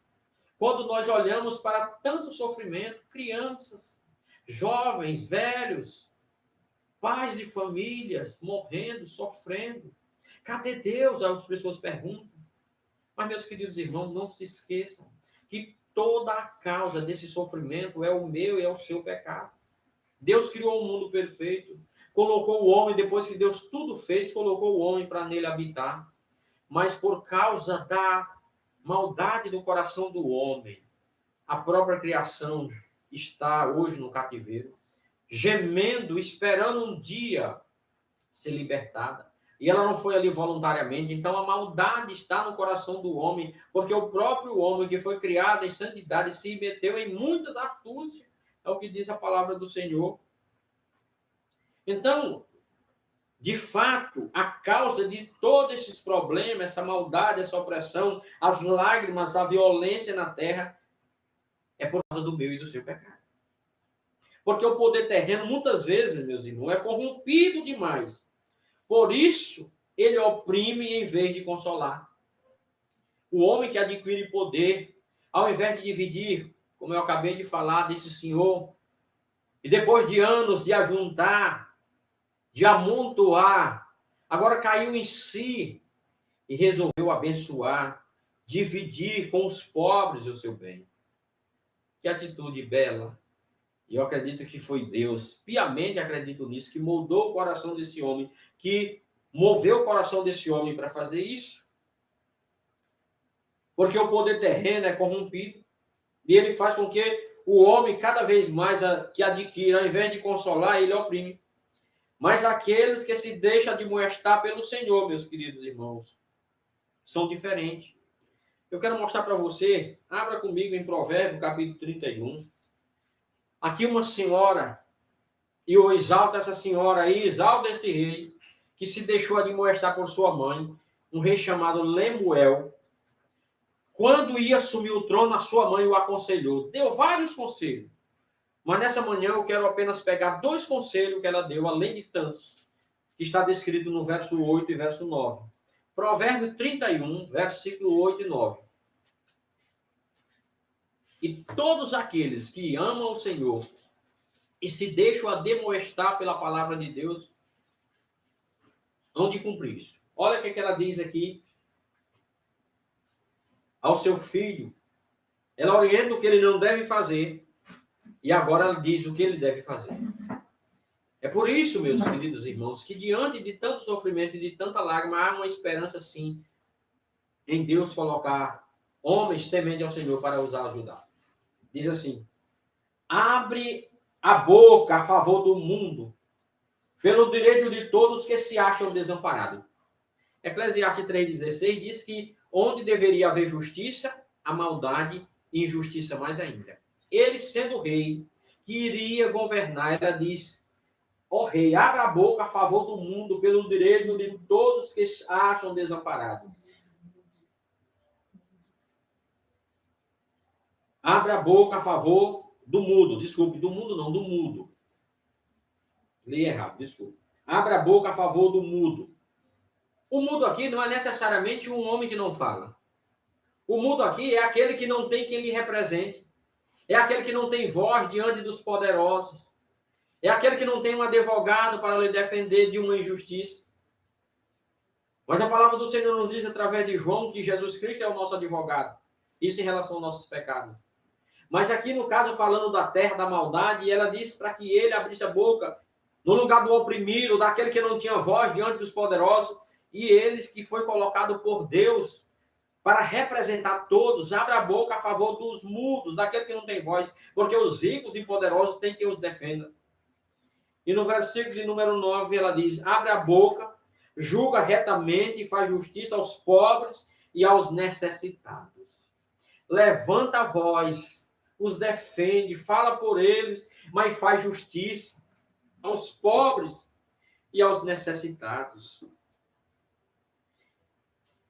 Quando nós olhamos para tanto sofrimento, crianças, jovens, velhos, pais de famílias morrendo, sofrendo. Cadê Deus? As pessoas perguntam. Mas, meus queridos irmãos, não se esqueçam que toda a causa desse sofrimento é o meu e é o seu pecado. Deus criou um mundo perfeito, colocou o homem, depois que Deus tudo fez, colocou o homem para nele habitar. Mas por causa da maldade do coração do homem, a própria criação está hoje no cativeiro, gemendo, esperando um dia ser libertada. E ela não foi ali voluntariamente. Então a maldade está no coração do homem, porque o próprio homem que foi criado em santidade se meteu em muitas astúcias. É o que diz a palavra do Senhor. Então, de fato, a causa de todos esses problemas, essa maldade, essa opressão, as lágrimas, a violência na terra, é por causa do meu e do seu pecado. Porque o poder terreno, muitas vezes, meus irmãos, é corrompido demais. Por isso, ele oprime em vez de consolar. O homem que adquire poder, ao invés de dividir, como eu acabei de falar desse senhor, e depois de anos de ajuntar, de amontoar, agora caiu em si e resolveu abençoar, dividir com os pobres o seu bem. Que atitude bela! E eu acredito que foi Deus, piamente acredito nisso, que moldou o coração desse homem, que moveu o coração desse homem para fazer isso. Porque o poder terreno é corrompido. E ele faz com que o homem, cada vez mais que adquire, ao invés de consolar, ele oprime. Mas aqueles que se deixam admoestar pelo Senhor, meus queridos irmãos, são diferentes. Eu quero mostrar para você, abra comigo em Provérbios, capítulo 31. Aqui uma senhora, e eu exalto essa senhora aí, exalto esse rei, que se deixou admoestar por sua mãe, um rei chamado Lemuel. Quando ia assumir o trono, a sua mãe o aconselhou. Deu vários conselhos. Mas nessa manhã eu quero apenas pegar 2 conselhos que ela deu, além de tantos, que está descrito no verso 8 e verso 9. Provérbio 31, versículo 8 e 9. E todos aqueles que amam o Senhor e se deixam admoestar pela palavra de Deus, hão de cumprir isso. Olha o que ela diz aqui ao seu filho. Ela orienta o que ele não deve fazer e agora ela diz o que ele deve fazer. É por isso, meus queridos irmãos, que diante de tanto sofrimento e de tanta lágrima, há uma esperança, sim, em Deus colocar homens tementes ao Senhor para os ajudar. Diz assim, abre a boca a favor do mundo, pelo direito de todos que se acham desamparados. Eclesiastes 3,16 diz que onde deveria haver justiça, há maldade e injustiça mais ainda. Ele, sendo rei, que iria governar, ela diz, ó rei, abra a boca a favor do mundo, pelo direito de todos que se acham desamparados. Abra a boca a favor do mudo. Desculpe, do mundo não, do mudo. Li errado, desculpe. Abra a boca a favor do mudo. O mudo aqui não é necessariamente um homem que não fala. O mudo aqui é aquele que não tem quem lhe represente. É aquele que não tem voz diante dos poderosos. É aquele que não tem um advogado para lhe defender de uma injustiça. Mas a palavra do Senhor nos diz através de João que Jesus Cristo é o nosso advogado. Isso em relação aos nossos pecados. Mas aqui no caso falando da terra, da maldade, ela diz para que ele abrisse a boca no lugar do oprimido, daquele que não tinha voz diante dos poderosos, e eles que foi colocado por Deus para representar todos, abra a boca a favor dos mudos, daquele que não tem voz, porque os ricos e poderosos têm quem os defenda. E no versículo de número 9, ela diz, abre a boca, julga retamente e faz justiça aos pobres e aos necessitados. Levanta a voz, os defende, fala por eles, mas faz justiça aos pobres e aos necessitados.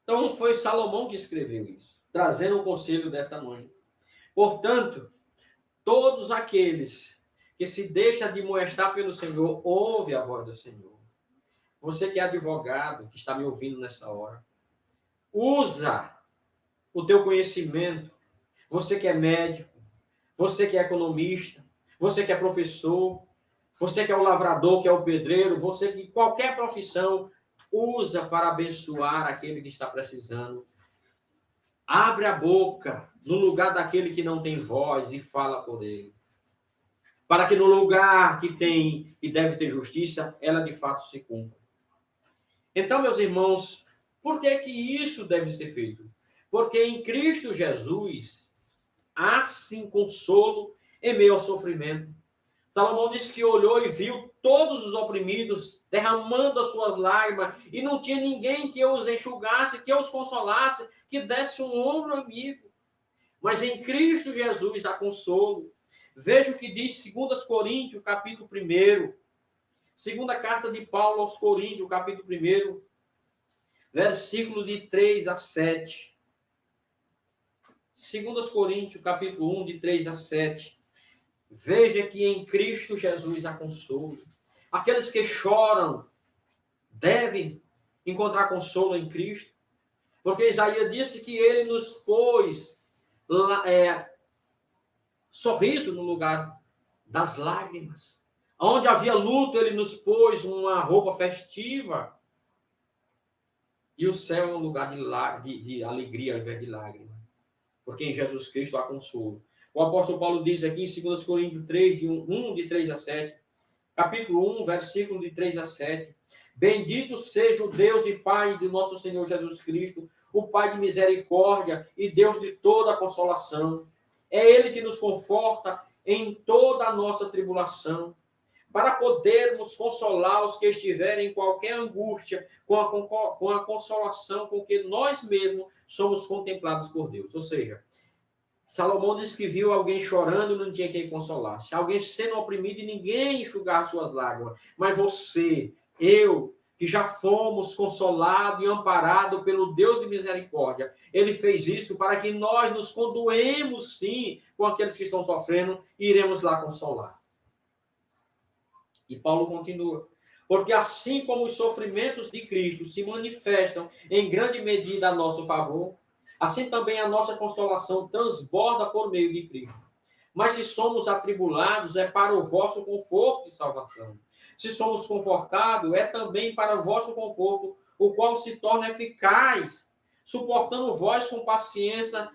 Então, foi Salomão que escreveu isso, trazendo o conselho dessa mãe. Portanto, todos aqueles que se deixam admoestar pelo Senhor, ouve a voz do Senhor. Você que é advogado, que está me ouvindo nessa hora, usa o teu conhecimento. Você que é médico, você que é economista, você que é professor, você que é o lavrador, que é o pedreiro, você que qualquer profissão, usa para abençoar aquele que está precisando. Abre a boca no lugar daquele que não tem voz e fala por ele. Para que no lugar que tem e deve ter justiça, ela de fato se cumpra. Então, meus irmãos, por que isso deve ser feito? Porque em Cristo Jesus há sim consolo em meio ao sofrimento. Salomão disse que olhou e viu todos os oprimidos derramando as suas lágrimas e não tinha ninguém que os enxugasse, que os consolasse, que desse um ombro amigo. Mas em Cristo Jesus há consolo. Veja o que diz 2 Coríntios, capítulo 1. Segunda carta de Paulo aos Coríntios, capítulo 1, versículo de 3 a 7. 2 Coríntios, capítulo 1, de 3 a 7. Veja que em Cristo Jesus há consolo. Aqueles que choram devem encontrar consolo em Cristo. Porque Isaías disse que ele nos pôs sorriso no lugar das lágrimas. Onde havia luto, ele nos pôs uma roupa festiva. E o céu é um lugar de alegria ao invés de lágrima. Porque em Jesus Cristo há consolo. O apóstolo Paulo diz aqui em 2 Coríntios 3, de 3 a 7, capítulo 1, versículo de 3 a 7. Bendito seja o Deus e Pai de nosso Senhor Jesus Cristo, o Pai de misericórdia e Deus de toda a consolação. É Ele que nos conforta em toda a nossa tribulação, para podermos consolar os que estiverem em qualquer angústia, com a consolação com que nós mesmos somos contemplados por Deus. Ou seja, Salomão disse que viu alguém chorando e não tinha quem consolasse. Alguém sendo oprimido e ninguém enxugar suas lágrimas. Mas você, eu, que já fomos consolados e amparados pelo Deus de misericórdia, Ele fez isso para que nós nos condoemos, sim, com aqueles que estão sofrendo e iremos lá consolar. E Paulo continua. Porque assim como os sofrimentos de Cristo se manifestam em grande medida a nosso favor, assim também a nossa consolação transborda por meio de Cristo. Mas se somos atribulados, é para o vosso conforto e salvação. Se somos confortados, é também para o vosso conforto, o qual se torna eficaz, suportando vós com paciência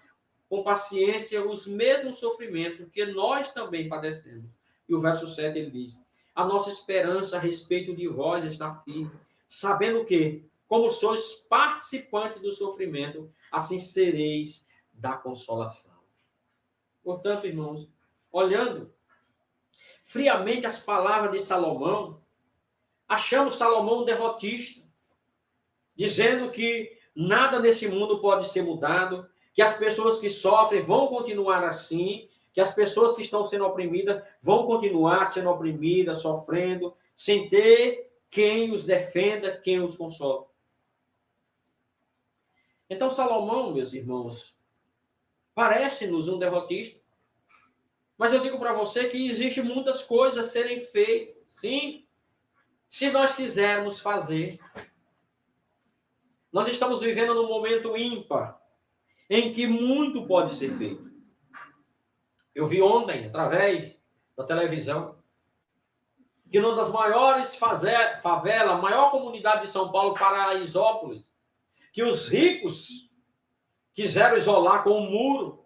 os mesmos sofrimentos que nós também padecemos. E o verso 7 ele diz, a nossa esperança a respeito de vós está firme, sabendo que, como sois participantes do sofrimento, assim sereis da consolação. Portanto, irmãos, olhando friamente as palavras de Salomão, achamos Salomão um derrotista, dizendo que nada nesse mundo pode ser mudado, que as pessoas que sofrem vão continuar assim, que as pessoas que estão sendo oprimidas vão continuar sendo oprimidas, sofrendo, sem ter quem os defenda, quem os console. Então, Salomão, meus irmãos, parece-nos um derrotista, mas eu digo para você que existem muitas coisas a serem feitas, sim, se nós quisermos fazer. Nós estamos vivendo num momento ímpar, em que muito pode ser feito. Eu vi ontem, através da televisão, que numa das maiores favelas, a maior comunidade de São Paulo, Paraisópolis, que os ricos quiseram isolar com um muro,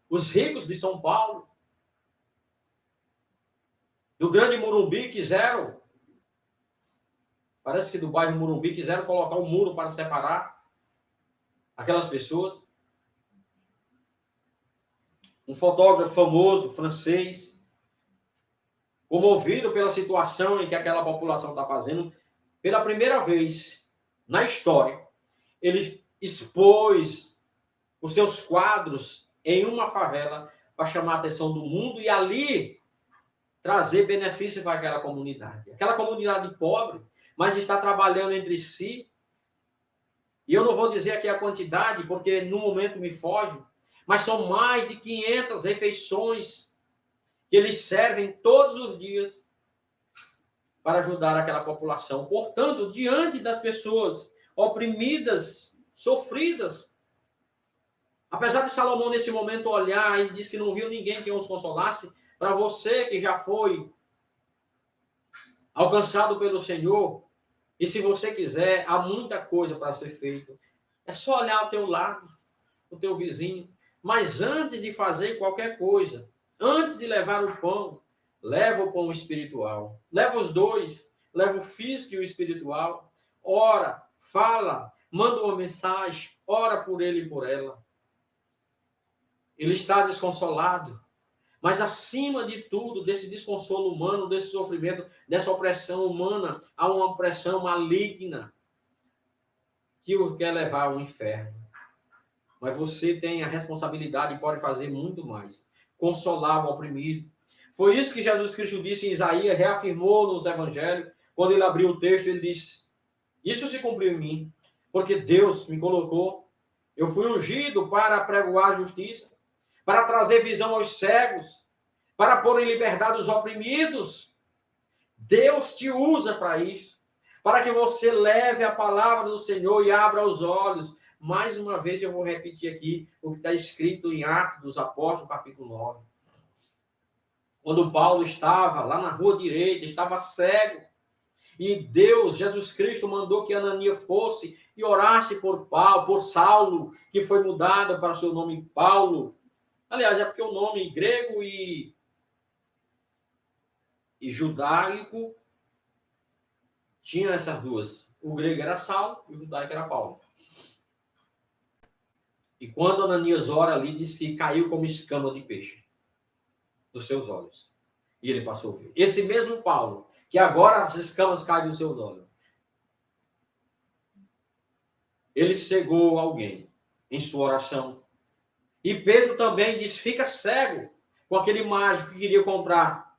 os ricos de São Paulo, do Grande Morumbi quiseram, parece que do bairro Morumbi quiseram colocar um muro para separar aquelas pessoas. um fotógrafo famoso, francês, comovido pela situação em que aquela população está fazendo, pela primeira vez na história, ele expôs os seus quadros em uma favela para chamar a atenção do mundo e ali trazer benefício para aquela comunidade. Aquela comunidade pobre, mas está trabalhando entre si. E eu não vou dizer aqui a quantidade, porque no momento me foge, mas são mais de 500 refeições que eles servem todos os dias para ajudar aquela população. Portanto, diante das pessoas oprimidas, sofridas, apesar de Salomão nesse momento olhar e diz que não viu ninguém que os consolasse, para você que já foi alcançado pelo Senhor, e se você quiser, há muita coisa para ser feito. É só olhar ao teu lado, o teu vizinho. Mas antes de fazer qualquer coisa, antes de levar o pão, leva o pão espiritual. Leva os dois, leva o físico e o espiritual. Ora, fala, manda uma mensagem, ora por ele e por ela. Ele está desconsolado. Mas acima de tudo, desse desconsolo humano, desse sofrimento, dessa opressão humana, há uma opressão maligna que o quer levar ao inferno. Mas você tem a responsabilidade e pode fazer muito mais. Consolar o oprimido. Foi isso que Jesus Cristo disse em Isaías, reafirmou nos evangelhos, quando ele abriu o texto, ele disse, isso se cumpriu em mim, porque Deus me colocou, eu fui ungido para pregoar a justiça, para trazer visão aos cegos, para pôr em liberdade os oprimidos. Deus te usa para isso, para que você leve a palavra do Senhor e abra os olhos. Mais uma vez eu vou repetir aqui o que está escrito em Atos dos Apóstolos, capítulo 9. Quando Paulo estava lá na rua direita, estava cego, e Deus, Jesus Cristo, mandou que Ananias fosse e orasse por Paulo, por Saulo, que foi mudado para o seu nome Paulo. Aliás, é porque o nome grego e judaico tinha essas duas. O grego era Saulo e o judaico era Paulo. E quando Ananias ora ali, diz que caiu como escama de peixe dos seus olhos. E ele passou a ver. Esse mesmo Paulo, que agora as escamas caem dos seus olhos, ele cegou alguém em sua oração. E Pedro também disse, fica cego com aquele mágico que queria comprar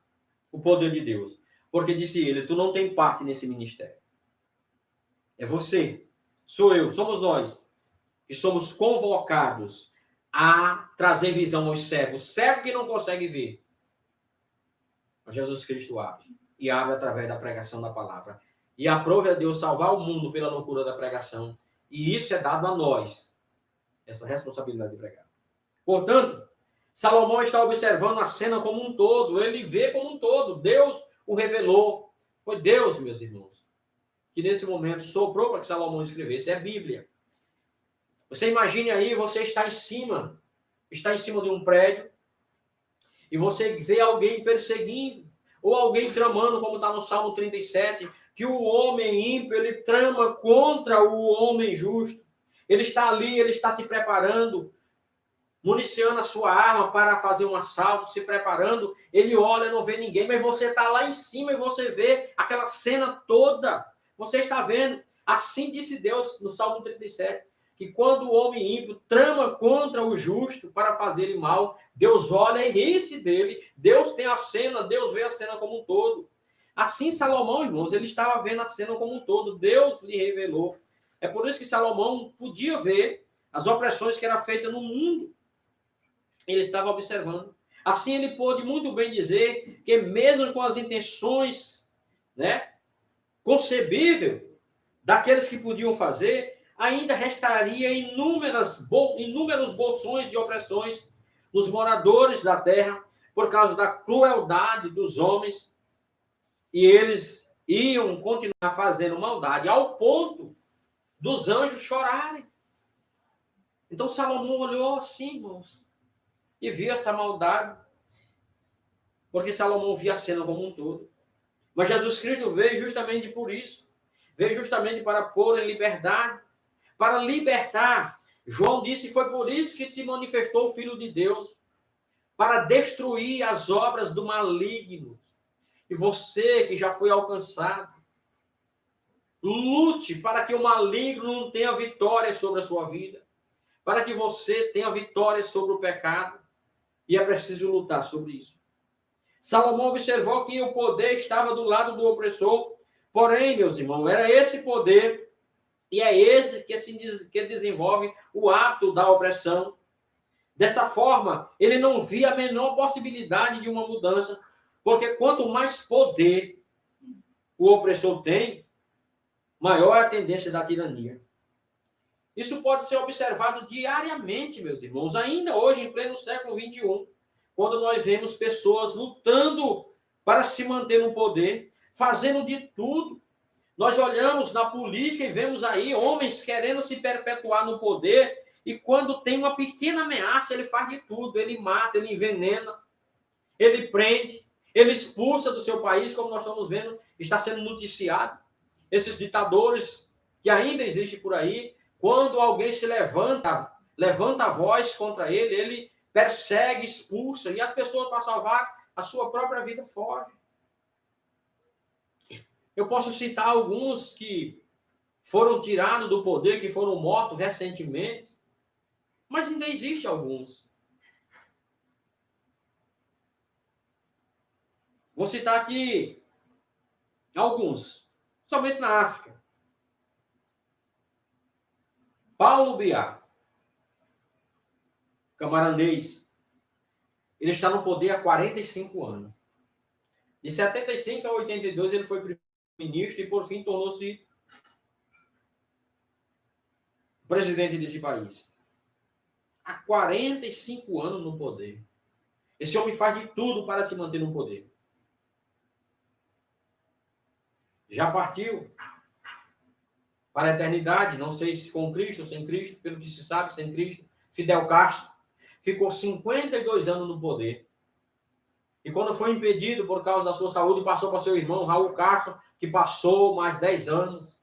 o poder de Deus. Porque disse ele, tu não tem parte nesse ministério. É você, sou eu, somos nós, que somos convocados a trazer visão aos cegos. Cego que não consegue ver. Mas Jesus Cristo abre. E abre através da pregação da palavra. E aprove a Deus salvar o mundo pela loucura da pregação. E isso é dado a nós. Essa responsabilidade de pregar. Portanto, Salomão está observando a cena como um todo. Ele vê como um todo. Deus o revelou. Foi Deus, meus irmãos, que nesse momento soprou para que Salomão escrevesse. É a Bíblia. Você imagine aí, você está em cima de um prédio e você vê alguém perseguindo ou alguém tramando, como está no Salmo 37, que o homem ímpio, ele trama contra o homem justo. Ele está ali, ele está se preparando, municiando a sua arma para fazer um assalto, se preparando. Ele olha, não vê ninguém, mas você está lá em cima e você vê aquela cena toda. Você está vendo. Assim disse Deus no Salmo 37, que quando o homem ímpio trama contra o justo para fazer-lhe mal, Deus olha e ri-se dele. Deus tem a cena, Deus vê a cena como um todo. Assim Salomão, irmãos, ele estava vendo a cena como um todo. Deus lhe revelou. É por isso que Salomão podia ver as opressões que eram feitas no mundo. Ele estava observando. Assim ele pôde muito bem dizer que mesmo com as intenções, concebível daqueles que podiam fazer, ainda restaria inúmeros bolsões de opressões dos moradores da terra por causa da crueldade dos homens, e eles iam continuar fazendo maldade ao ponto dos anjos chorarem. Então Salomão olhou assim, irmãos, e viu essa maldade, porque Salomão via a cena como um todo. Mas Jesus Cristo veio justamente por isso, veio justamente para pôr em liberdade, para libertar. João disse, foi por isso que se manifestou o Filho de Deus, para destruir as obras do maligno. E você que já foi alcançado, lute para que o maligno não tenha vitória sobre a sua vida, para que você tenha vitória sobre o pecado. E é preciso lutar sobre isso. Salomão observou que o poder estava do lado do opressor, porém, meus irmãos, era esse poder, e é esse que desenvolve o hábito da opressão. Dessa forma, ele não via a menor possibilidade de uma mudança, porque quanto mais poder o opressor tem, maior é a tendência da tirania. Isso pode ser observado diariamente, meus irmãos, ainda hoje, em pleno século XXI, quando nós vemos pessoas lutando para se manter no poder, fazendo de tudo. Nós olhamos na política e vemos aí homens querendo se perpetuar no poder, e quando tem uma pequena ameaça, ele faz de tudo, ele mata, ele envenena, ele prende, ele expulsa do seu país, como nós estamos vendo, está sendo noticiado. Esses ditadores que ainda existem por aí, quando alguém se levanta a voz contra ele, ele persegue, expulsa, e as pessoas, para salvar a sua própria vida, fogem. Eu posso citar alguns que foram tirados do poder, que foram mortos recentemente, mas ainda existem alguns. Vou citar aqui alguns, somente na África. Paulo Biá, camaranês, ele está no poder há 45 anos. De 75 a 82 ele foi primeiro-ministro e, por fim, tornou-se presidente desse país. Há 45 anos no poder. Esse homem faz de tudo para se manter no poder. Já partiu para a eternidade, não sei se com Cristo ou sem Cristo, pelo que se sabe, sem Cristo. Fidel Castro ficou 52 anos no poder. E quando foi impedido por causa da sua saúde, passou para seu irmão Raul Castro, que passou mais 10 anos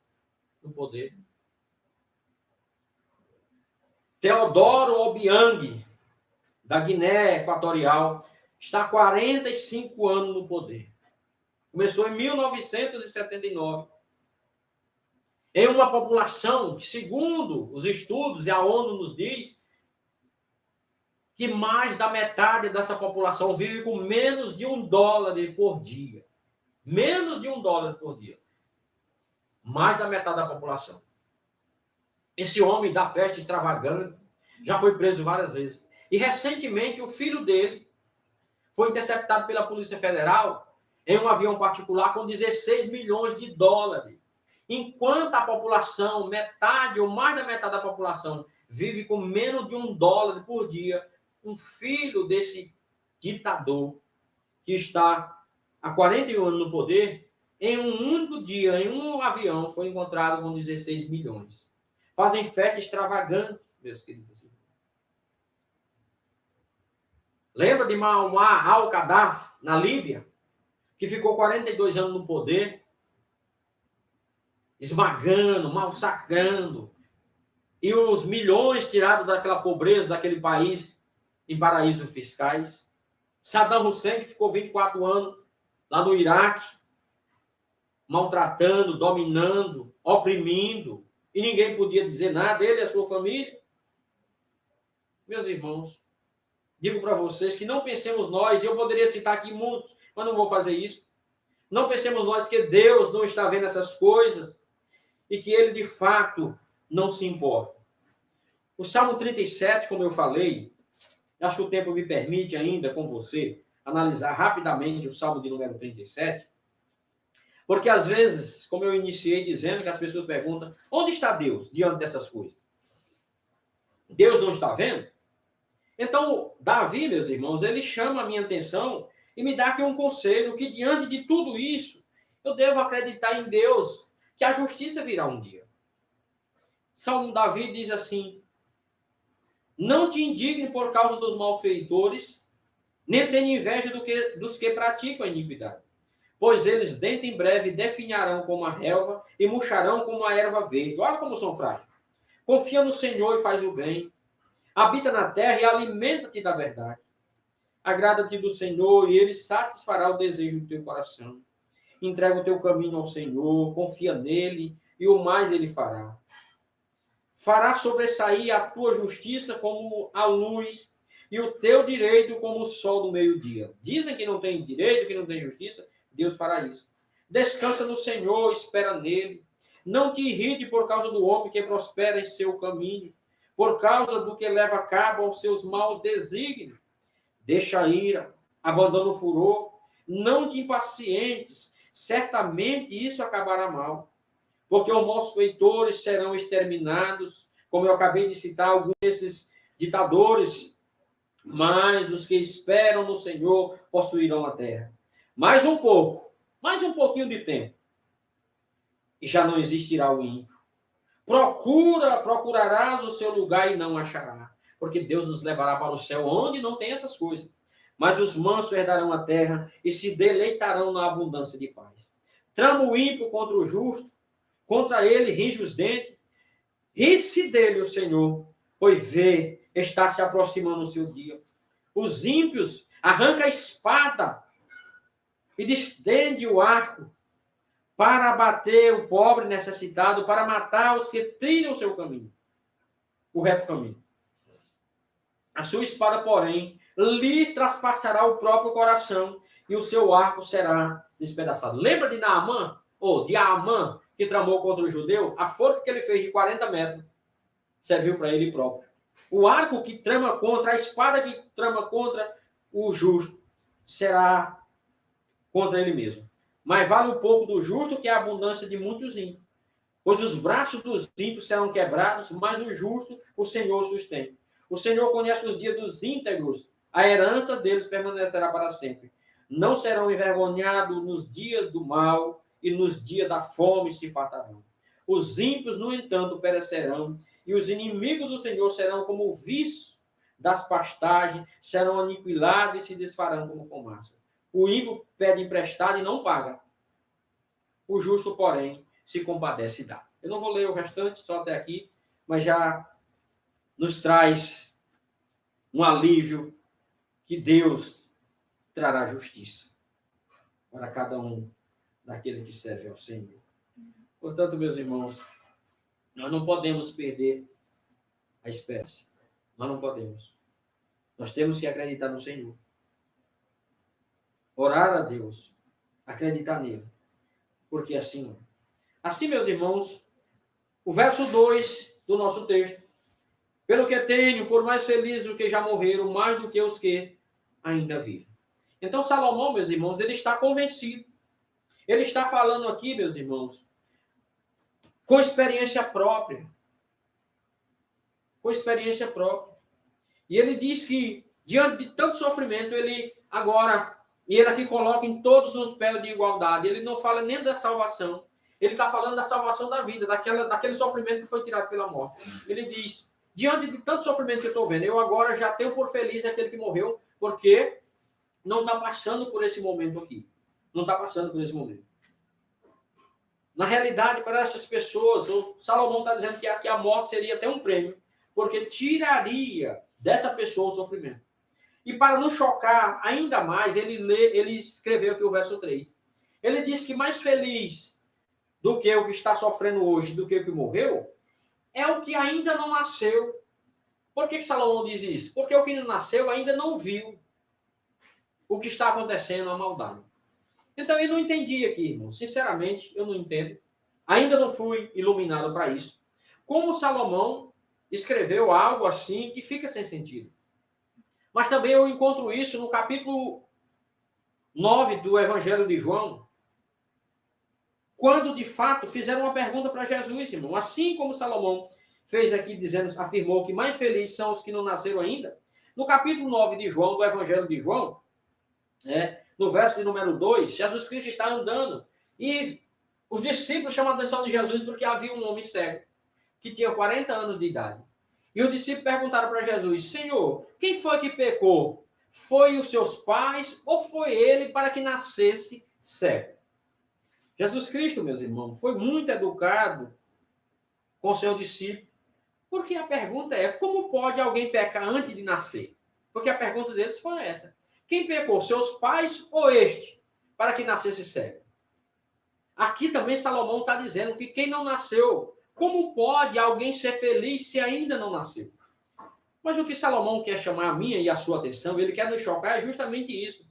no poder. Teodoro Obiang, da Guiné Equatorial, está há 45 anos no poder. Começou em 1979. Em uma população que, segundo os estudos e a ONU nos diz, que mais da metade dessa população vive com menos de $1 por dia. Menos de $1 por dia. Mais da metade da população. Esse homem dá festa extravagante, já foi preso várias vezes. E recentemente o filho dele foi interceptado pela Polícia Federal em um avião particular com $16 milhões. Enquanto a população, metade ou mais da metade da população, vive com menos de $1 por dia, um filho desse ditador que está há 41 anos no poder, em um único dia, em um avião, foi encontrado com 16 milhões. Fazem festa extravagante, meus queridos. Lembra de Muammar al-Gaddafi, na Líbia, que ficou 42 anos no poder, esmagando, massacrando, e os milhões tirados daquela pobreza, daquele país, em paraísos fiscais. Saddam Hussein, que ficou 24 anos lá no Iraque, maltratando, dominando, oprimindo, e ninguém podia dizer nada, ele e a sua família. Meus irmãos, digo para vocês que não pensemos nós, e eu poderia citar aqui muitos, mas não vou fazer isso. Não pensemos nós que Deus não está vendo essas coisas e que ele, de fato, não se importa. O Salmo 37, como eu falei, acho que o tempo me permite ainda, com você, analisar rapidamente o Salmo de número 37, porque, às vezes, como eu iniciei dizendo, que as pessoas perguntam, onde está Deus diante dessas coisas? Deus não está vendo? Então, Davi, meus irmãos, ele chama a minha atenção e me dá aqui um conselho, que diante de tudo isso, eu devo acreditar em Deus, que a justiça virá um dia. Salmo Davi diz assim, não te indigne por causa dos malfeitores, nem tenha inveja dos que praticam a iniquidade. Pois eles, dentro em breve, definharão como a relva e murcharão como a erva verde. Olha como são frágeis. Confia no Senhor e faz o bem. Habita na terra e alimenta-te da verdade. Agrada-te do Senhor e ele satisfará o desejo do teu coração. Entrega o teu caminho ao Senhor, confia nele e o mais ele fará. Fará sobressair a tua justiça como a luz e o teu direito como o sol do meio-dia. Dizem que não tem direito, que não tem justiça. Deus fará isso. Descansa no Senhor, espera nele. Não te irrite por causa do homem que prospera em seu caminho, por causa do que leva a cabo aos seus maus desígnios. Deixa a ira, abandona o furor, não te impacientes, certamente isso acabará mal. Porque os malfeitores serão exterminados, como eu acabei de citar alguns desses ditadores, mas os que esperam no Senhor possuirão a terra. Mais um pouquinho de tempo, e já não existirá o ímpio. Procurarás o seu lugar e não achará, porque Deus nos levará para o céu, onde não tem essas coisas. Mas os mansos herdarão a terra e se deleitarão na abundância de paz. Trama o ímpio contra o justo, contra ele ringe os dentes. Ri-se dele o Senhor, pois vê, está se aproximando o seu dia. Os ímpios arranca a espada e distende o arco para abater o pobre necessitado, para matar os que trilham o seu caminho, o reto caminho. A sua espada, porém, lhe traspassará o próprio coração e o seu arco será despedaçado. Lembra de Naamã? Ou de Amã, que tramou contra o judeu? A forca que ele fez de 40 metros serviu para ele próprio. O arco que trama contra, a espada que trama contra o justo, será contra ele mesmo. Mas vale um pouco do justo que a abundância de muitos ímpios. Pois os braços dos ímpios serão quebrados, mas o justo o Senhor sustém. O Senhor conhece os dias dos íntegros, a herança deles permanecerá para sempre. Não serão envergonhados nos dias do mal e nos dias da fome se fartarão. Os ímpios, no entanto, perecerão, e os inimigos do Senhor serão como o viço das pastagens, serão aniquilados e se desfarão como fumaça. O ímpio pede emprestado e não paga. O justo, porém, se compadece e dá. Eu não vou ler o restante, só até aqui, mas já nos traz um alívio que Deus trará justiça para cada um daquele que serve ao Senhor. Portanto, meus irmãos, nós não podemos perder a esperança. Nós não podemos. Nós temos que acreditar no Senhor. Orar a Deus, acreditar nele. Porque assim, meus irmãos, o verso 2 do nosso texto. Pelo que tenho, por mais felizes os que já morreram, mais do que os que ainda vivem. Então, Salomão, meus irmãos, ele está convencido. Ele está falando aqui, meus irmãos, com experiência própria. Com experiência própria. E ele diz que, diante de tanto sofrimento, ele agora... E ele aqui coloca em todos os pés de igualdade. Ele não fala nem da salvação. Ele está falando da salvação da vida, daquele sofrimento que foi tirado pela morte. Ele diz, diante de tanto sofrimento que eu estou vendo, eu agora já tenho por feliz aquele que morreu, porque não está passando por esse momento aqui. Não está passando por esse momento. Na realidade, para essas pessoas, o Salomão está dizendo que aqui a morte seria até um prêmio, porque tiraria dessa pessoa o sofrimento. E para não chocar ainda mais, ele escreveu aqui o verso 3. Ele diz que mais feliz do que o que está sofrendo hoje, do que o que morreu, é o que ainda não nasceu. Por que Salomão diz isso? Porque o que não nasceu ainda não viu o que está acontecendo, a maldade. Então, eu não entendi aqui, irmão. Sinceramente, eu não entendo. Ainda não fui iluminado para isso. Como Salomão escreveu algo assim que fica sem sentido. Mas também eu encontro isso no capítulo 9 do Evangelho de João, quando de fato fizeram uma pergunta para Jesus, irmão. Assim como Salomão fez aqui, afirmou que mais felizes são os que não nasceram ainda. No capítulo 9 de João, do Evangelho de João, no verso de número 2, Jesus Cristo está andando e os discípulos chamam a atenção de Jesus porque havia um homem cego que tinha 40 anos de idade. E os discípulos perguntaram para Jesus, Senhor, quem foi que pecou? Foi os seus pais ou foi ele para que nascesse cego? Jesus Cristo, meus irmãos, foi muito educado com seus discípulos, porque a pergunta é, como pode alguém pecar antes de nascer? Porque a pergunta deles foi essa. Quem pecou, seus pais ou este, para que nascesse cego? Aqui também Salomão está dizendo que quem não nasceu, como pode alguém ser feliz se ainda não nasceu? Mas o que Salomão quer chamar a minha e a sua atenção, ele quer nos chocar, é justamente isso.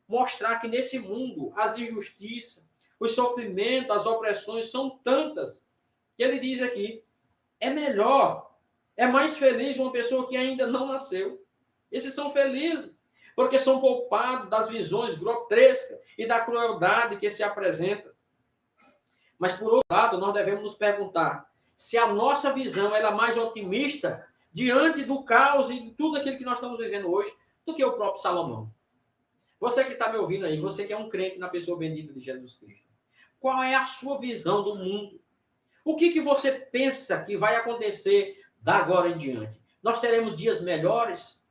Mostrar que nesse mundo as injustiças, os sofrimentos, as opressões são tantas, que ele diz aqui, é melhor, é mais feliz uma pessoa que ainda não nasceu. Esses são felizes, porque são poupados das visões grotescas e da crueldade que se apresenta. Mas, por outro lado, nós devemos nos perguntar se a nossa visão é mais otimista diante do caos e de tudo aquilo que nós estamos vivendo hoje do que o próprio Salomão. Você que está me ouvindo aí, você que é um crente na pessoa bendita de Jesus Cristo, qual é a sua visão do mundo? O que você pensa que vai acontecer da agora em diante? Nós teremos dias melhores?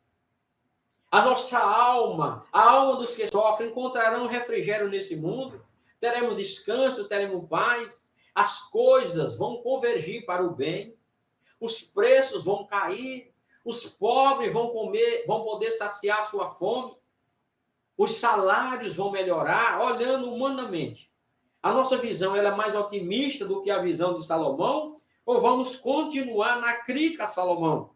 A nossa alma, a alma dos que sofrem, encontrarão refrigério nesse mundo? Teremos descanso, teremos paz? As coisas vão convergir para o bem? Os preços vão cair? Os pobres vão comer, vão poder saciar sua fome? Os salários vão melhorar? Olhando humanamente, a nossa visão ela é mais otimista do que a visão de Salomão? Ou vamos continuar na crítica a Salomão?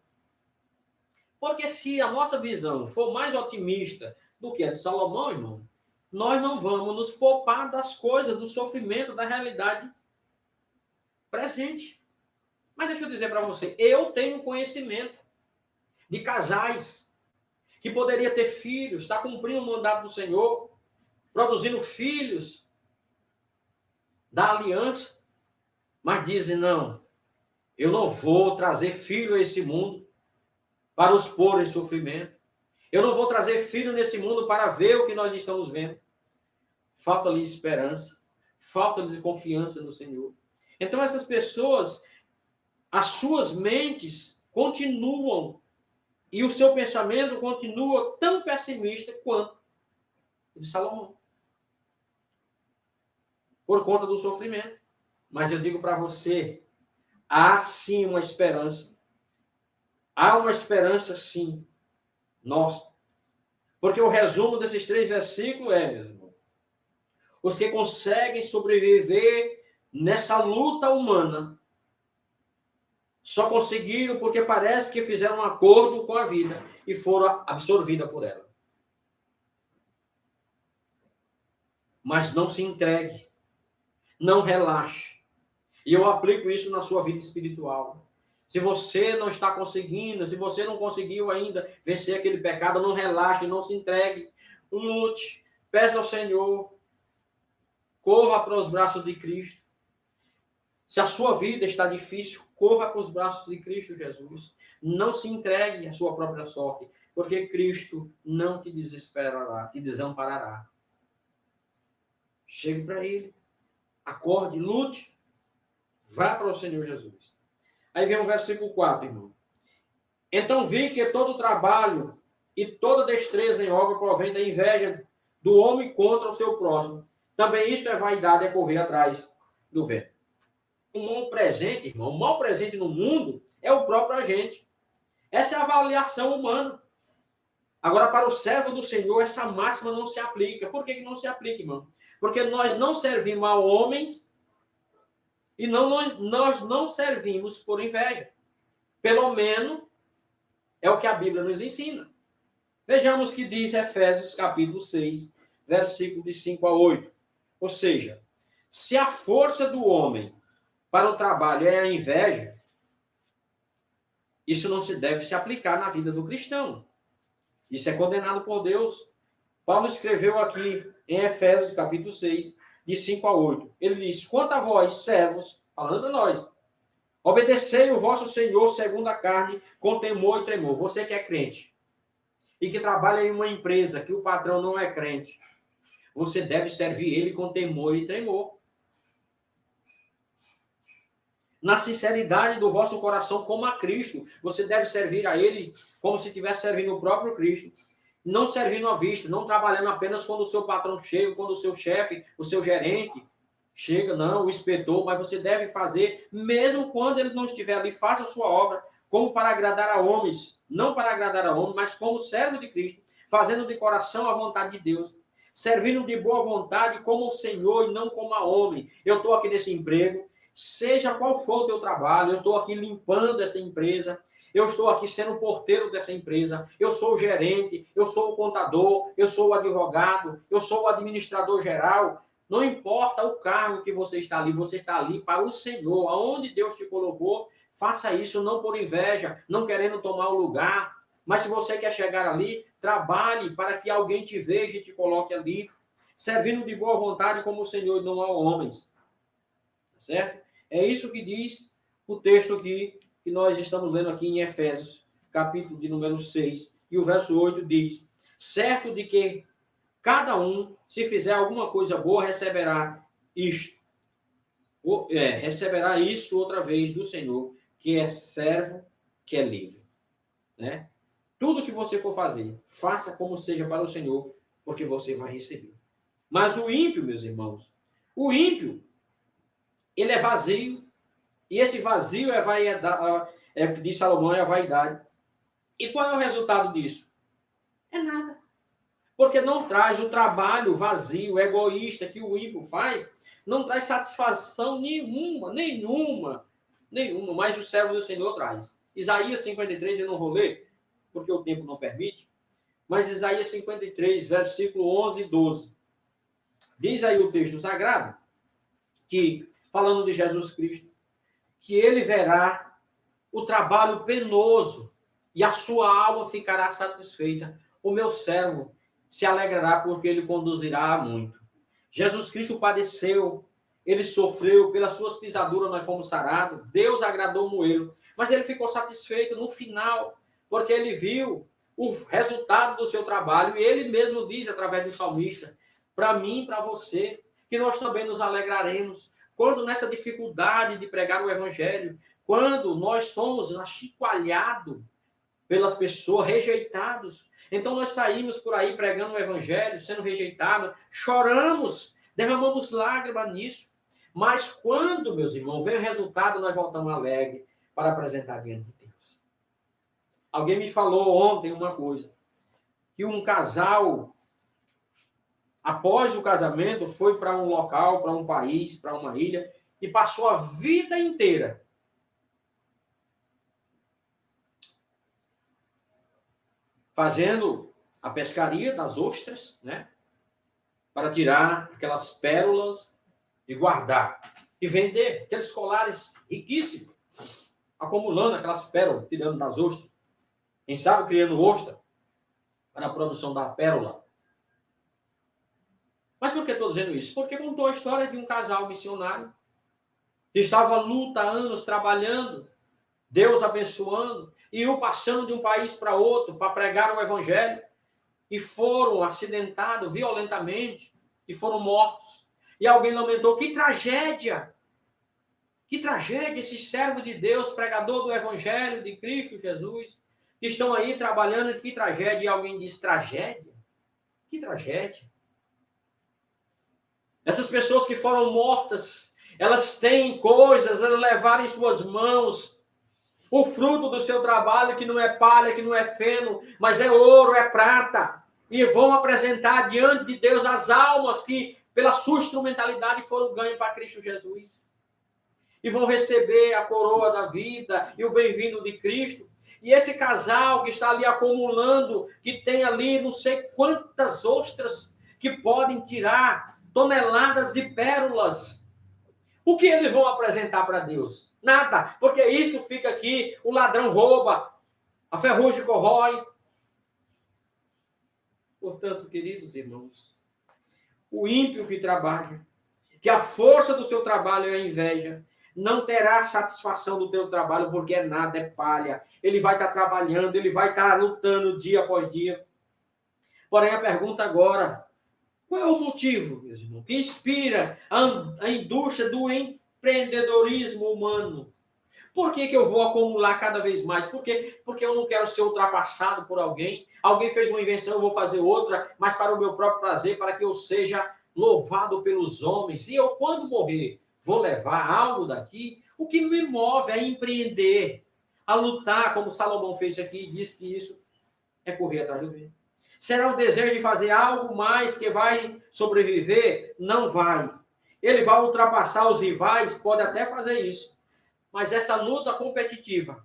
Porque se a nossa visão for mais otimista do que a de Salomão, irmão, nós não vamos nos poupar das coisas, do sofrimento, da realidade presente. Mas deixa eu dizer para você, eu tenho conhecimento de casais que poderia ter filhos, está cumprindo o mandato do Senhor, produzindo filhos da aliança, mas dizem, não, eu não vou trazer filho a esse mundo para os pôr em sofrimento. Eu não vou trazer filho nesse mundo para ver o que nós estamos vendo. Falta-lhes esperança, falta-lhes confiança no Senhor. Então essas pessoas, as suas mentes continuam e o seu pensamento continua tão pessimista quanto o de Salomão. Por conta do sofrimento. Mas eu digo para você, há sim uma esperança. Há uma esperança sim. Nossa. Porque o resumo desses 3 versículos é, meu irmão, os que conseguem sobreviver nessa luta humana só conseguiram porque parece que fizeram um acordo com a vida e foram absorvidas por ela. Mas não se entregue. Não relaxe. E eu aplico isso na sua vida espiritual. Se você não está conseguindo, se você não conseguiu ainda vencer aquele pecado, não relaxe, não se entregue. Lute, peça ao Senhor, corra para os braços de Cristo. Se a sua vida está difícil, corra para os braços de Cristo Jesus. Não se entregue à sua própria sorte, porque Cristo não te desesperará, te desamparará. Chegue para Ele, acorde, lute, vá para o Senhor Jesus. Aí vem o versículo 4, irmão. Então vi que todo trabalho e toda destreza em obra provém da inveja do homem contra o seu próximo. Também isso é vaidade, é correr atrás do vento. O mal presente, irmão, o mal presente no mundo é o próprio agente. Essa é a avaliação humana. Agora, para o servo do Senhor, essa máxima não se aplica. Por que não se aplica, irmão? Porque nós não servimos a homens e nós não servimos por inveja. Pelo menos é o que a Bíblia nos ensina. Vejamos o que diz Efésios capítulo 6, versículo de 5 a 8. Ou seja, se a força do homem para o trabalho é a inveja, isso não se deve se aplicar na vida do cristão. Isso é condenado por Deus. Paulo escreveu aqui em Efésios capítulo 6, de 5 a 8. Ele diz, quanto a vós, servos, falando a nós, obedecei o vosso Senhor segundo a carne, com temor e tremor. Você que é crente e que trabalha em uma empresa que o patrão não é crente, você deve servir ele com temor e tremor. Na sinceridade do vosso coração, como a Cristo. Você deve servir a ele como se estivesse servindo o próprio Cristo. Não servindo à vista, não trabalhando apenas quando o seu patrão chega, quando o seu chefe, o seu gerente chega, não, o inspetor, mas você deve fazer, mesmo quando ele não estiver ali, faça a sua obra, como para agradar a homens, não para agradar a homens, mas como servo de Cristo, fazendo de coração a vontade de Deus, servindo de boa vontade como o Senhor e não como a homem. Eu estou aqui nesse emprego, seja qual for o teu trabalho, eu estou aqui limpando essa empresa, eu estou aqui sendo o porteiro dessa empresa, eu sou o gerente, eu sou o contador, eu sou o advogado, eu sou o administrador geral. Não importa o cargo que você está ali para o Senhor, aonde Deus te colocou, faça isso não por inveja, não querendo tomar o lugar, mas se você quer chegar ali, trabalhe para que alguém te veja e te coloque ali, servindo de boa vontade como o Senhor e não a homens. Certo? É isso que diz o texto aqui, que nós estamos lendo aqui em Efésios, capítulo de número 6, e o verso 8 diz: certo de que cada um, se fizer alguma coisa boa, receberá isso outra vez do Senhor, que é servo, que é livre. Né? Tudo que você for fazer, faça como seja para o Senhor, porque você vai receber. Mas o ímpio, meus irmãos, o ímpio, ele é vazio, e esse vazio de Salomão é a vaidade. E qual é o resultado disso? É nada. Porque não traz o trabalho vazio, egoísta que o ímpio faz, não traz satisfação nenhuma, mas o servo do Senhor traz. Isaías 53, eu não vou ler, porque o tempo não permite, mas Isaías 53, versículo 11 e 12. Diz aí o texto sagrado, que, falando de Jesus Cristo, que ele verá o trabalho penoso e a sua alma ficará satisfeita. O meu servo se alegrará porque ele conduzirá a muito. Jesus Cristo padeceu, ele sofreu, pelas suas pisaduras nós fomos sarados, Deus agradou o moelo, mas ele ficou satisfeito no final, porque ele viu o resultado do seu trabalho, e ele mesmo diz, através do salmista, para mim e para você, que nós também nos alegraremos, quando nessa dificuldade de pregar o evangelho, quando nós somos achicoalhados pelas pessoas, rejeitados, então nós saímos por aí pregando o evangelho, sendo rejeitados, choramos, derramamos lágrimas nisso, mas quando, meus irmãos, vem o resultado, nós voltamos alegres para apresentar diante de Deus. Alguém me falou ontem uma coisa, que um casal, após o casamento, foi para um local, para um país, para uma ilha, e passou a vida inteira fazendo a pescaria das ostras, né? Para tirar aquelas pérolas e guardar. E vender aqueles colares riquíssimos, acumulando aquelas pérolas, tirando das ostras. Quem sabe criando ostra para a produção da pérola. Mas por que estou dizendo isso? Porque contou a história de um casal missionário que estava à luta há anos trabalhando, Deus abençoando, e iam passando de um país para outro para pregar o evangelho, e foram acidentados violentamente e foram mortos. E alguém lamentou: que tragédia! Que tragédia esses servos de Deus, pregador do evangelho de Cristo Jesus, que estão aí trabalhando, que tragédia! E alguém diz: tragédia? Que tragédia! Essas pessoas que foram mortas, elas têm coisas a levar em suas mãos, o fruto do seu trabalho, que não é palha, que não é feno, mas é ouro, é prata, e vão apresentar diante de Deus as almas que, pela sua instrumentalidade, foram ganhas para Cristo Jesus. E vão receber a coroa da vida e o bem-vindo de Cristo. E esse casal que está ali acumulando, que tem ali não sei quantas ostras que podem tirar, toneladas de pérolas, o que eles vão apresentar para Deus? Nada, porque isso fica aqui, o ladrão rouba, a ferrugem corrói. Portanto, queridos irmãos, o ímpio que trabalha, que a força do seu trabalho é a inveja, não terá satisfação do teu trabalho, porque é nada, é palha. Ele vai estar trabalhando, ele vai estar lutando dia após dia. Porém, a pergunta agora: qual é o motivo, meus irmãos, que inspira a indústria do empreendedorismo humano? Por que eu vou acumular cada vez mais? Por quê? Porque eu não quero ser ultrapassado por alguém. Alguém fez uma invenção, eu vou fazer outra, mas para o meu próprio prazer, para que eu seja louvado pelos homens. E eu, quando morrer, vou levar algo daqui? O que me move a empreender, a lutar, como Salomão fez aqui, e disse que isso é correr atrás do vento. Será o desejo de fazer algo mais que vai sobreviver? Não vai. Ele vai ultrapassar os rivais, pode até fazer isso. Mas nessa luta competitiva,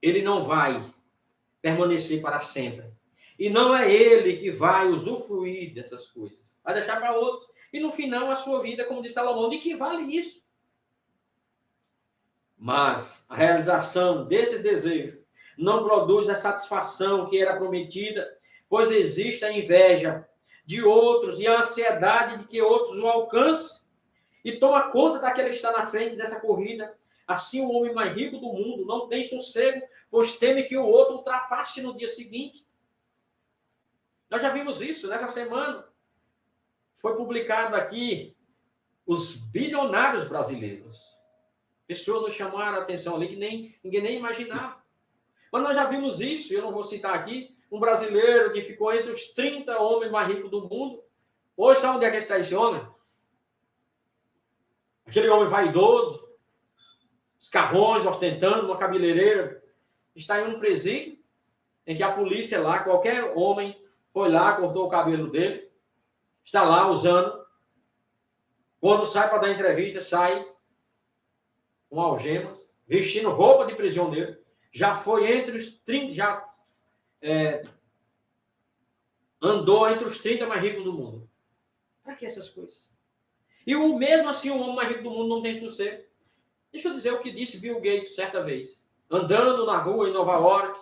ele não vai permanecer para sempre. E não é ele que vai usufruir dessas coisas. Vai deixar para outros. E no final, a sua vida, como disse Salomão, de que vale isso? Mas a realização desses desejos não produz a satisfação que era prometida, pois existe a inveja de outros e a ansiedade de que outros o alcancem e toma conta daquele que está na frente dessa corrida. Assim, o homem mais rico do mundo não tem sossego, pois teme que o outro ultrapasse no dia seguinte. Nós já vimos isso nessa semana. Foi publicado aqui os bilionários brasileiros. Pessoas nos chamaram a atenção ali que ninguém nem imaginava. Mas nós já vimos isso, eu não vou citar aqui, um brasileiro que ficou entre os 30 homens mais ricos do mundo. Hoje, sabe onde é que está esse homem? Aquele homem vaidoso, os carrões ostentando, uma cabeleireira, está em um presídio em que a polícia lá, qualquer homem foi lá, cortou o cabelo dele, está lá usando. Quando sai para dar entrevista, sai com algemas, vestindo roupa de prisioneiro. Já foi entre os 30, andou entre os 30 mais ricos do mundo. Para que essas coisas? E mesmo assim, o homem mais rico do mundo não tem sossego. Deixa eu dizer o que disse Bill Gates certa vez. Andando na rua em Nova York,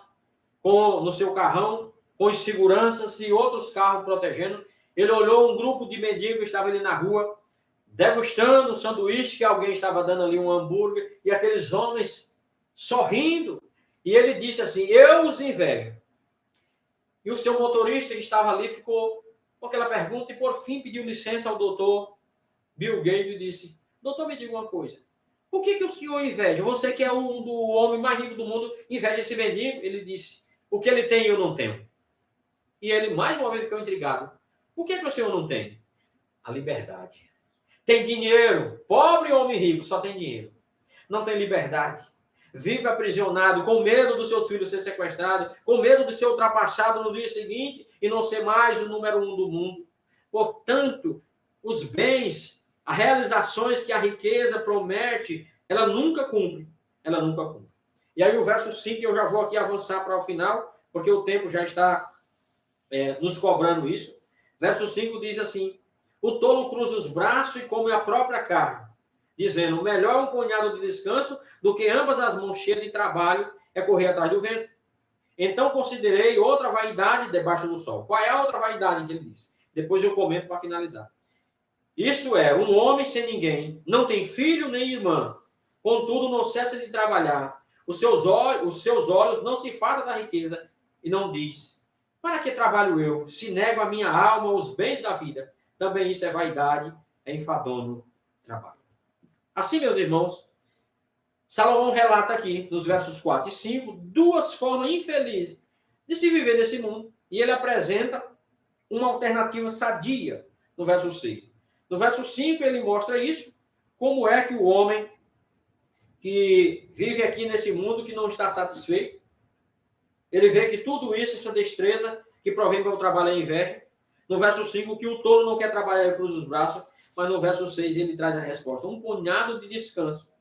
no seu carrão, com os seguranças e outros carros protegendo, ele olhou um grupo de mendigos que estava ali na rua, degustando um sanduíche que alguém estava dando ali, um hambúrguer, e aqueles homens sorrindo. E ele disse assim, eu os invejo. E o seu motorista que estava ali ficou com aquela pergunta e, por fim, pediu licença ao doutor Bill Gates e disse, doutor, me diga uma coisa. Por que o senhor inveja? Você que é o homem mais rico do mundo, inveja esse mendigo? Ele disse, o que ele tem eu não tenho. E ele, mais uma vez, ficou intrigado. Por que o senhor não tem? A liberdade. Tem dinheiro. Pobre homem rico, só tem dinheiro. Não tem liberdade. Vive aprisionado, com medo dos seus filhos ser sequestrados, com medo de ser ultrapassado no dia seguinte e não ser mais o número 1 do mundo. Portanto, os bens, as realizações que a riqueza promete, ela nunca cumpre. Ela nunca cumpre. E aí o verso 5, eu já vou aqui avançar para o final, porque o tempo já está nos cobrando isso. Verso 5 diz assim, o tolo cruza os braços e come a própria carne, dizendo, melhor um punhado de descanso do que ambas as mãos cheias de trabalho é correr atrás do vento. Então considerei outra vaidade debaixo do sol. Qual é a outra vaidade que ele diz? Depois eu comento para finalizar. Isto é, um homem sem ninguém, não tem filho nem irmã, contudo não cessa de trabalhar. Os seus olhos não se fardam da riqueza e não diz, para que trabalho eu, se nego a minha alma os bens da vida? Também isso é vaidade, é enfadonho trabalho. Assim, meus irmãos, Salomão relata aqui, nos versos 4 e 5, duas formas infelizes de se viver nesse mundo. E ele apresenta uma alternativa sadia no verso 6. No verso 5, ele mostra isso, como é que o homem que vive aqui nesse mundo, que não está satisfeito, ele vê que tudo isso, essa destreza que provém pelo trabalho é inveja. No verso 5, que o tolo não quer trabalhar e cruza os braços, mas no verso 6 ele traz a resposta, um punhado de descanso.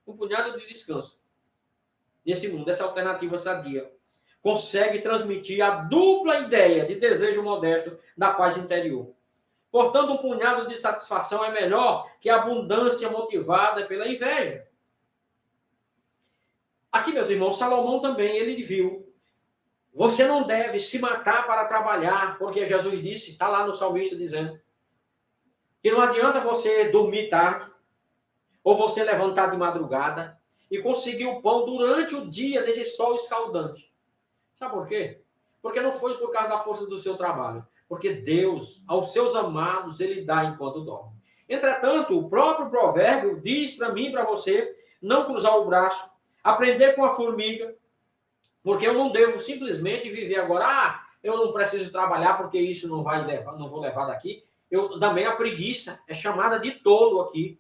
Um punhado de descanso. Nesse mundo, essa alternativa sadia consegue transmitir a dupla ideia de desejo modesto da paz interior. Portanto, um punhado de satisfação é melhor que a abundância motivada pela inveja. Aqui, meus irmãos, Salomão também, ele viu, você não deve se matar para trabalhar, porque Jesus disse, está lá no salmista dizendo, que não adianta você dormir tarde, ou você levantar de madrugada e conseguir o pão durante o dia desse sol escaldante. Sabe por quê? Porque não foi por causa da força do seu trabalho. Porque Deus, aos seus amados, ele dá enquanto dorme. Entretanto, o próprio provérbio diz para mim e para você não cruzar o braço, aprender com a formiga, porque eu não devo simplesmente viver agora, eu não preciso trabalhar porque isso não vou levar daqui. Também a preguiça é chamada de tolo aqui.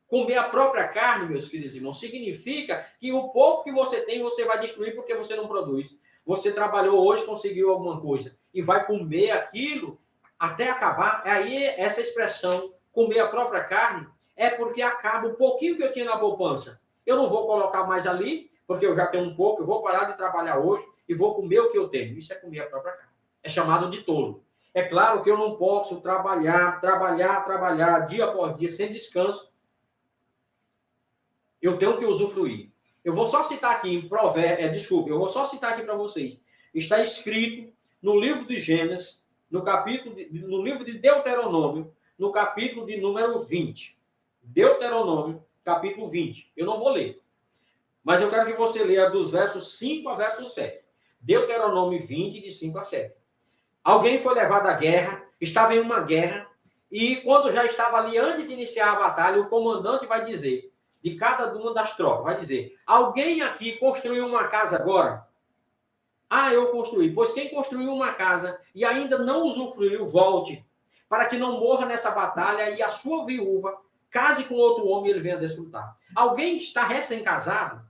Comer a própria carne, meus queridos irmãos, significa que o pouco que você tem, você vai destruir porque você não produz. Você trabalhou hoje, conseguiu alguma coisa e vai comer aquilo até acabar. Aí essa expressão, comer a própria carne, é porque acaba o pouquinho que eu tinha na poupança. Eu não vou colocar mais ali, porque eu já tenho um pouco, eu vou parar de trabalhar hoje e vou comer o que eu tenho. Isso é comer a própria carne. É chamado de tolo. É claro que eu não posso trabalhar dia após dia, sem descanso. Eu tenho que usufruir. Eu vou só citar aqui em eu vou só citar aqui para vocês. Está escrito no livro de Gênesis, no livro de Deuteronômio, no capítulo de número 20. Deuteronômio, capítulo 20. Eu não vou ler. Mas eu quero que você leia dos versos 5 a verso 7. Deuteronômio 20, de 5 a 7. Alguém foi levado à guerra, estava em uma guerra, e quando já estava ali, antes de iniciar a batalha, o comandante vai dizer, de cada uma das tropas, vai dizer, alguém aqui construiu uma casa agora? Ah, eu construí. Pois quem construiu uma casa e ainda não usufruiu, volte, para que não morra nessa batalha e a sua viúva case com outro homem e ele venha desfrutar. Alguém está recém-casado?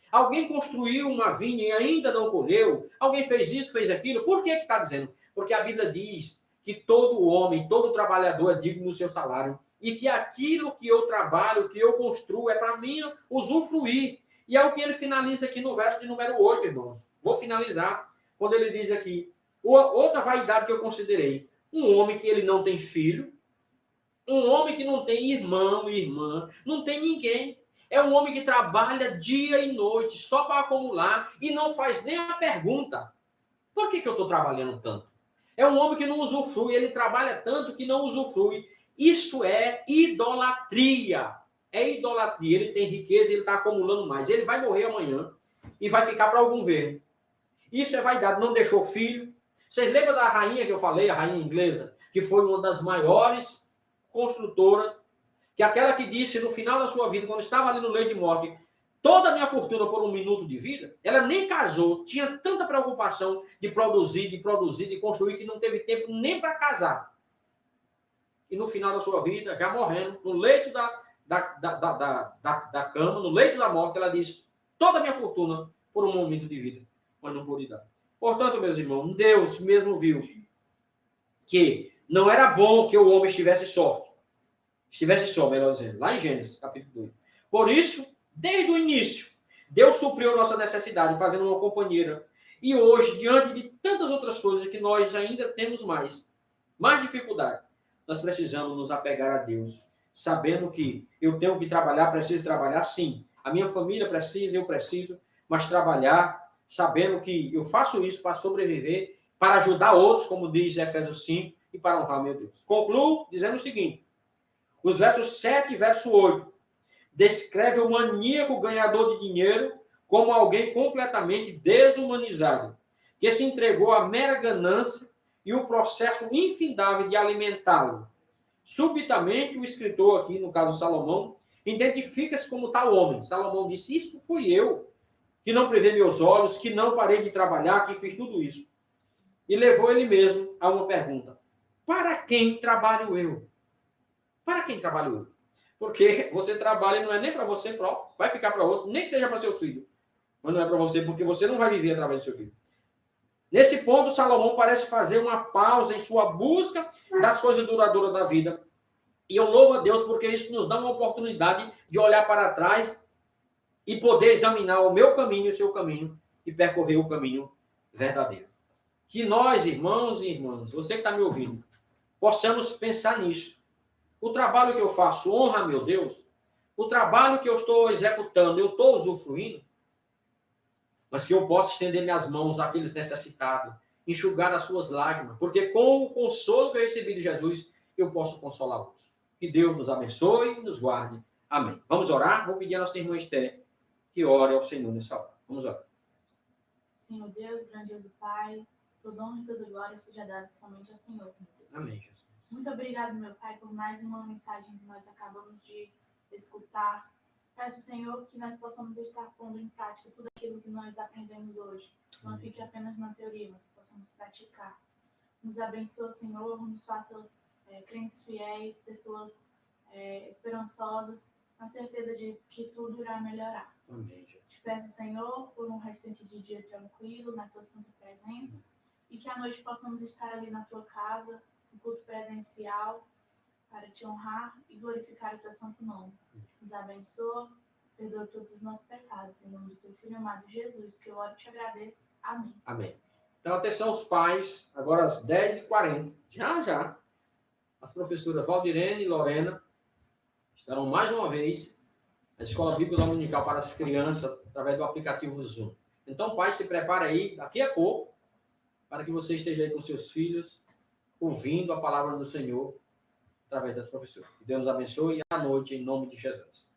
Alguém construiu uma vinha e ainda não colheu? Alguém fez isso, fez aquilo? Por que está dizendo? Porque a Bíblia diz que todo homem, todo trabalhador é digno do seu salário e que aquilo que eu trabalho, que eu construo, é para mim usufruir. E é o que ele finaliza aqui no verso de número 8, irmãos. Vou finalizar quando ele diz aqui, outra vaidade que eu considerei, um homem que ele não tem filho, um homem que não tem irmão e irmã, não tem ninguém. É um homem que trabalha dia e noite só para acumular e não faz nem a pergunta. Por que eu estou trabalhando tanto? É um homem que não usufrui, ele trabalha tanto que não usufrui. Isso é idolatria. É idolatria. Ele tem riqueza e ele está acumulando mais. Ele vai morrer amanhã e vai ficar para algum ver. Isso é vaidade. Não deixou filho. Vocês lembram da rainha que eu falei, a rainha inglesa, que foi uma das maiores construtoras, que aquela que disse no final da sua vida, quando estava ali no leito de morte, toda a minha fortuna por um minuto de vida, ela nem casou, tinha tanta preocupação de produzir, de construir, que não teve tempo nem para casar. E no final da sua vida, já morrendo, no leito da cama, no leito da morte, ela disse, toda a minha fortuna por um momento de vida, mas não pôde dar. Portanto, meus irmãos, Deus mesmo viu que não era bom que o homem estivesse só, melhor dizendo, lá em Gênesis, capítulo 2. Por isso, desde o início, Deus supriu nossa necessidade, fazendo uma companheira. E hoje, diante de tantas outras coisas que nós ainda temos mais dificuldade, nós precisamos nos apegar a Deus, sabendo que eu tenho que trabalhar, preciso trabalhar, sim. A minha família precisa, eu preciso, mas trabalhar, sabendo que eu faço isso para sobreviver, para ajudar outros, como diz Efésios 5, e para honrar meu Deus. Concluo dizendo o seguinte, os versos 7 e verso 8, descreve o maníaco ganhador de dinheiro como alguém completamente desumanizado, que se entregou à mera ganância e o processo infindável de alimentá-lo. Subitamente, o escritor aqui, no caso Salomão, identifica-se como tal homem. Salomão disse, isso fui eu, que não privei meus olhos, que não parei de trabalhar, que fiz tudo isso. E levou ele mesmo a uma pergunta. Para quem trabalho eu? Para quem trabalho eu? Porque você trabalha e não é nem para você próprio, vai ficar para outro, nem que seja para seu filho. Mas não é para você, porque você não vai viver através do seu filho. Nesse ponto, Salomão parece fazer uma pausa em sua busca das coisas duradouras da vida. E eu louvo a Deus porque isso nos dá uma oportunidade de olhar para trás e poder examinar o meu caminho e o seu caminho e percorrer o caminho verdadeiro. Que nós, irmãos e irmãs, você que está me ouvindo, possamos pensar nisso. O trabalho que eu faço honra a meu Deus? O trabalho que eu estou executando, eu estou usufruindo? Mas que eu possa estender minhas mãos àqueles necessitados, enxugar as suas lágrimas, porque com o consolo que eu recebi de Jesus, eu posso consolar outros. Que Deus nos abençoe e nos guarde. Amém. Vamos orar? Vou pedir a nossa irmã Esther que ore ao Senhor nessa hora. Vamos orar. Senhor Deus, grandioso Pai, toda honra e toda glória seja dada somente ao Senhor, meu Deus. Amém, Jesus. Muito obrigado, meu Pai, por mais uma mensagem que nós acabamos de escutar. Peço, Senhor, que nós possamos estar pondo em prática tudo aquilo que nós aprendemos hoje. Não fique apenas na teoria, mas possamos praticar. Nos abençoa, Senhor, nos faça crentes fiéis, pessoas esperançosas, na certeza de que tudo irá melhorar. Amém, Jesus. Te peço, Senhor, por um restante de dia tranquilo, na tua santa presença, e que à noite possamos estar ali na tua casa, no culto presencial, para te honrar e glorificar o teu santo nome. Nos abençoa, perdoa todos os nossos pecados, em nome do teu Filho amado Jesus, que eu oro e te agradeço. Amém. Amém. Então, atenção os pais, agora às 10h40, já, as professoras Valdirene e Lorena estarão mais uma vez na Escola Bíblica Dominical para as crianças, através do aplicativo Zoom. Então, pai, se prepara aí, daqui a pouco, para que você esteja aí com seus filhos, ouvindo a palavra do Senhor, através das professoras. Que Deus nos abençoe e à noite, em nome de Jesus.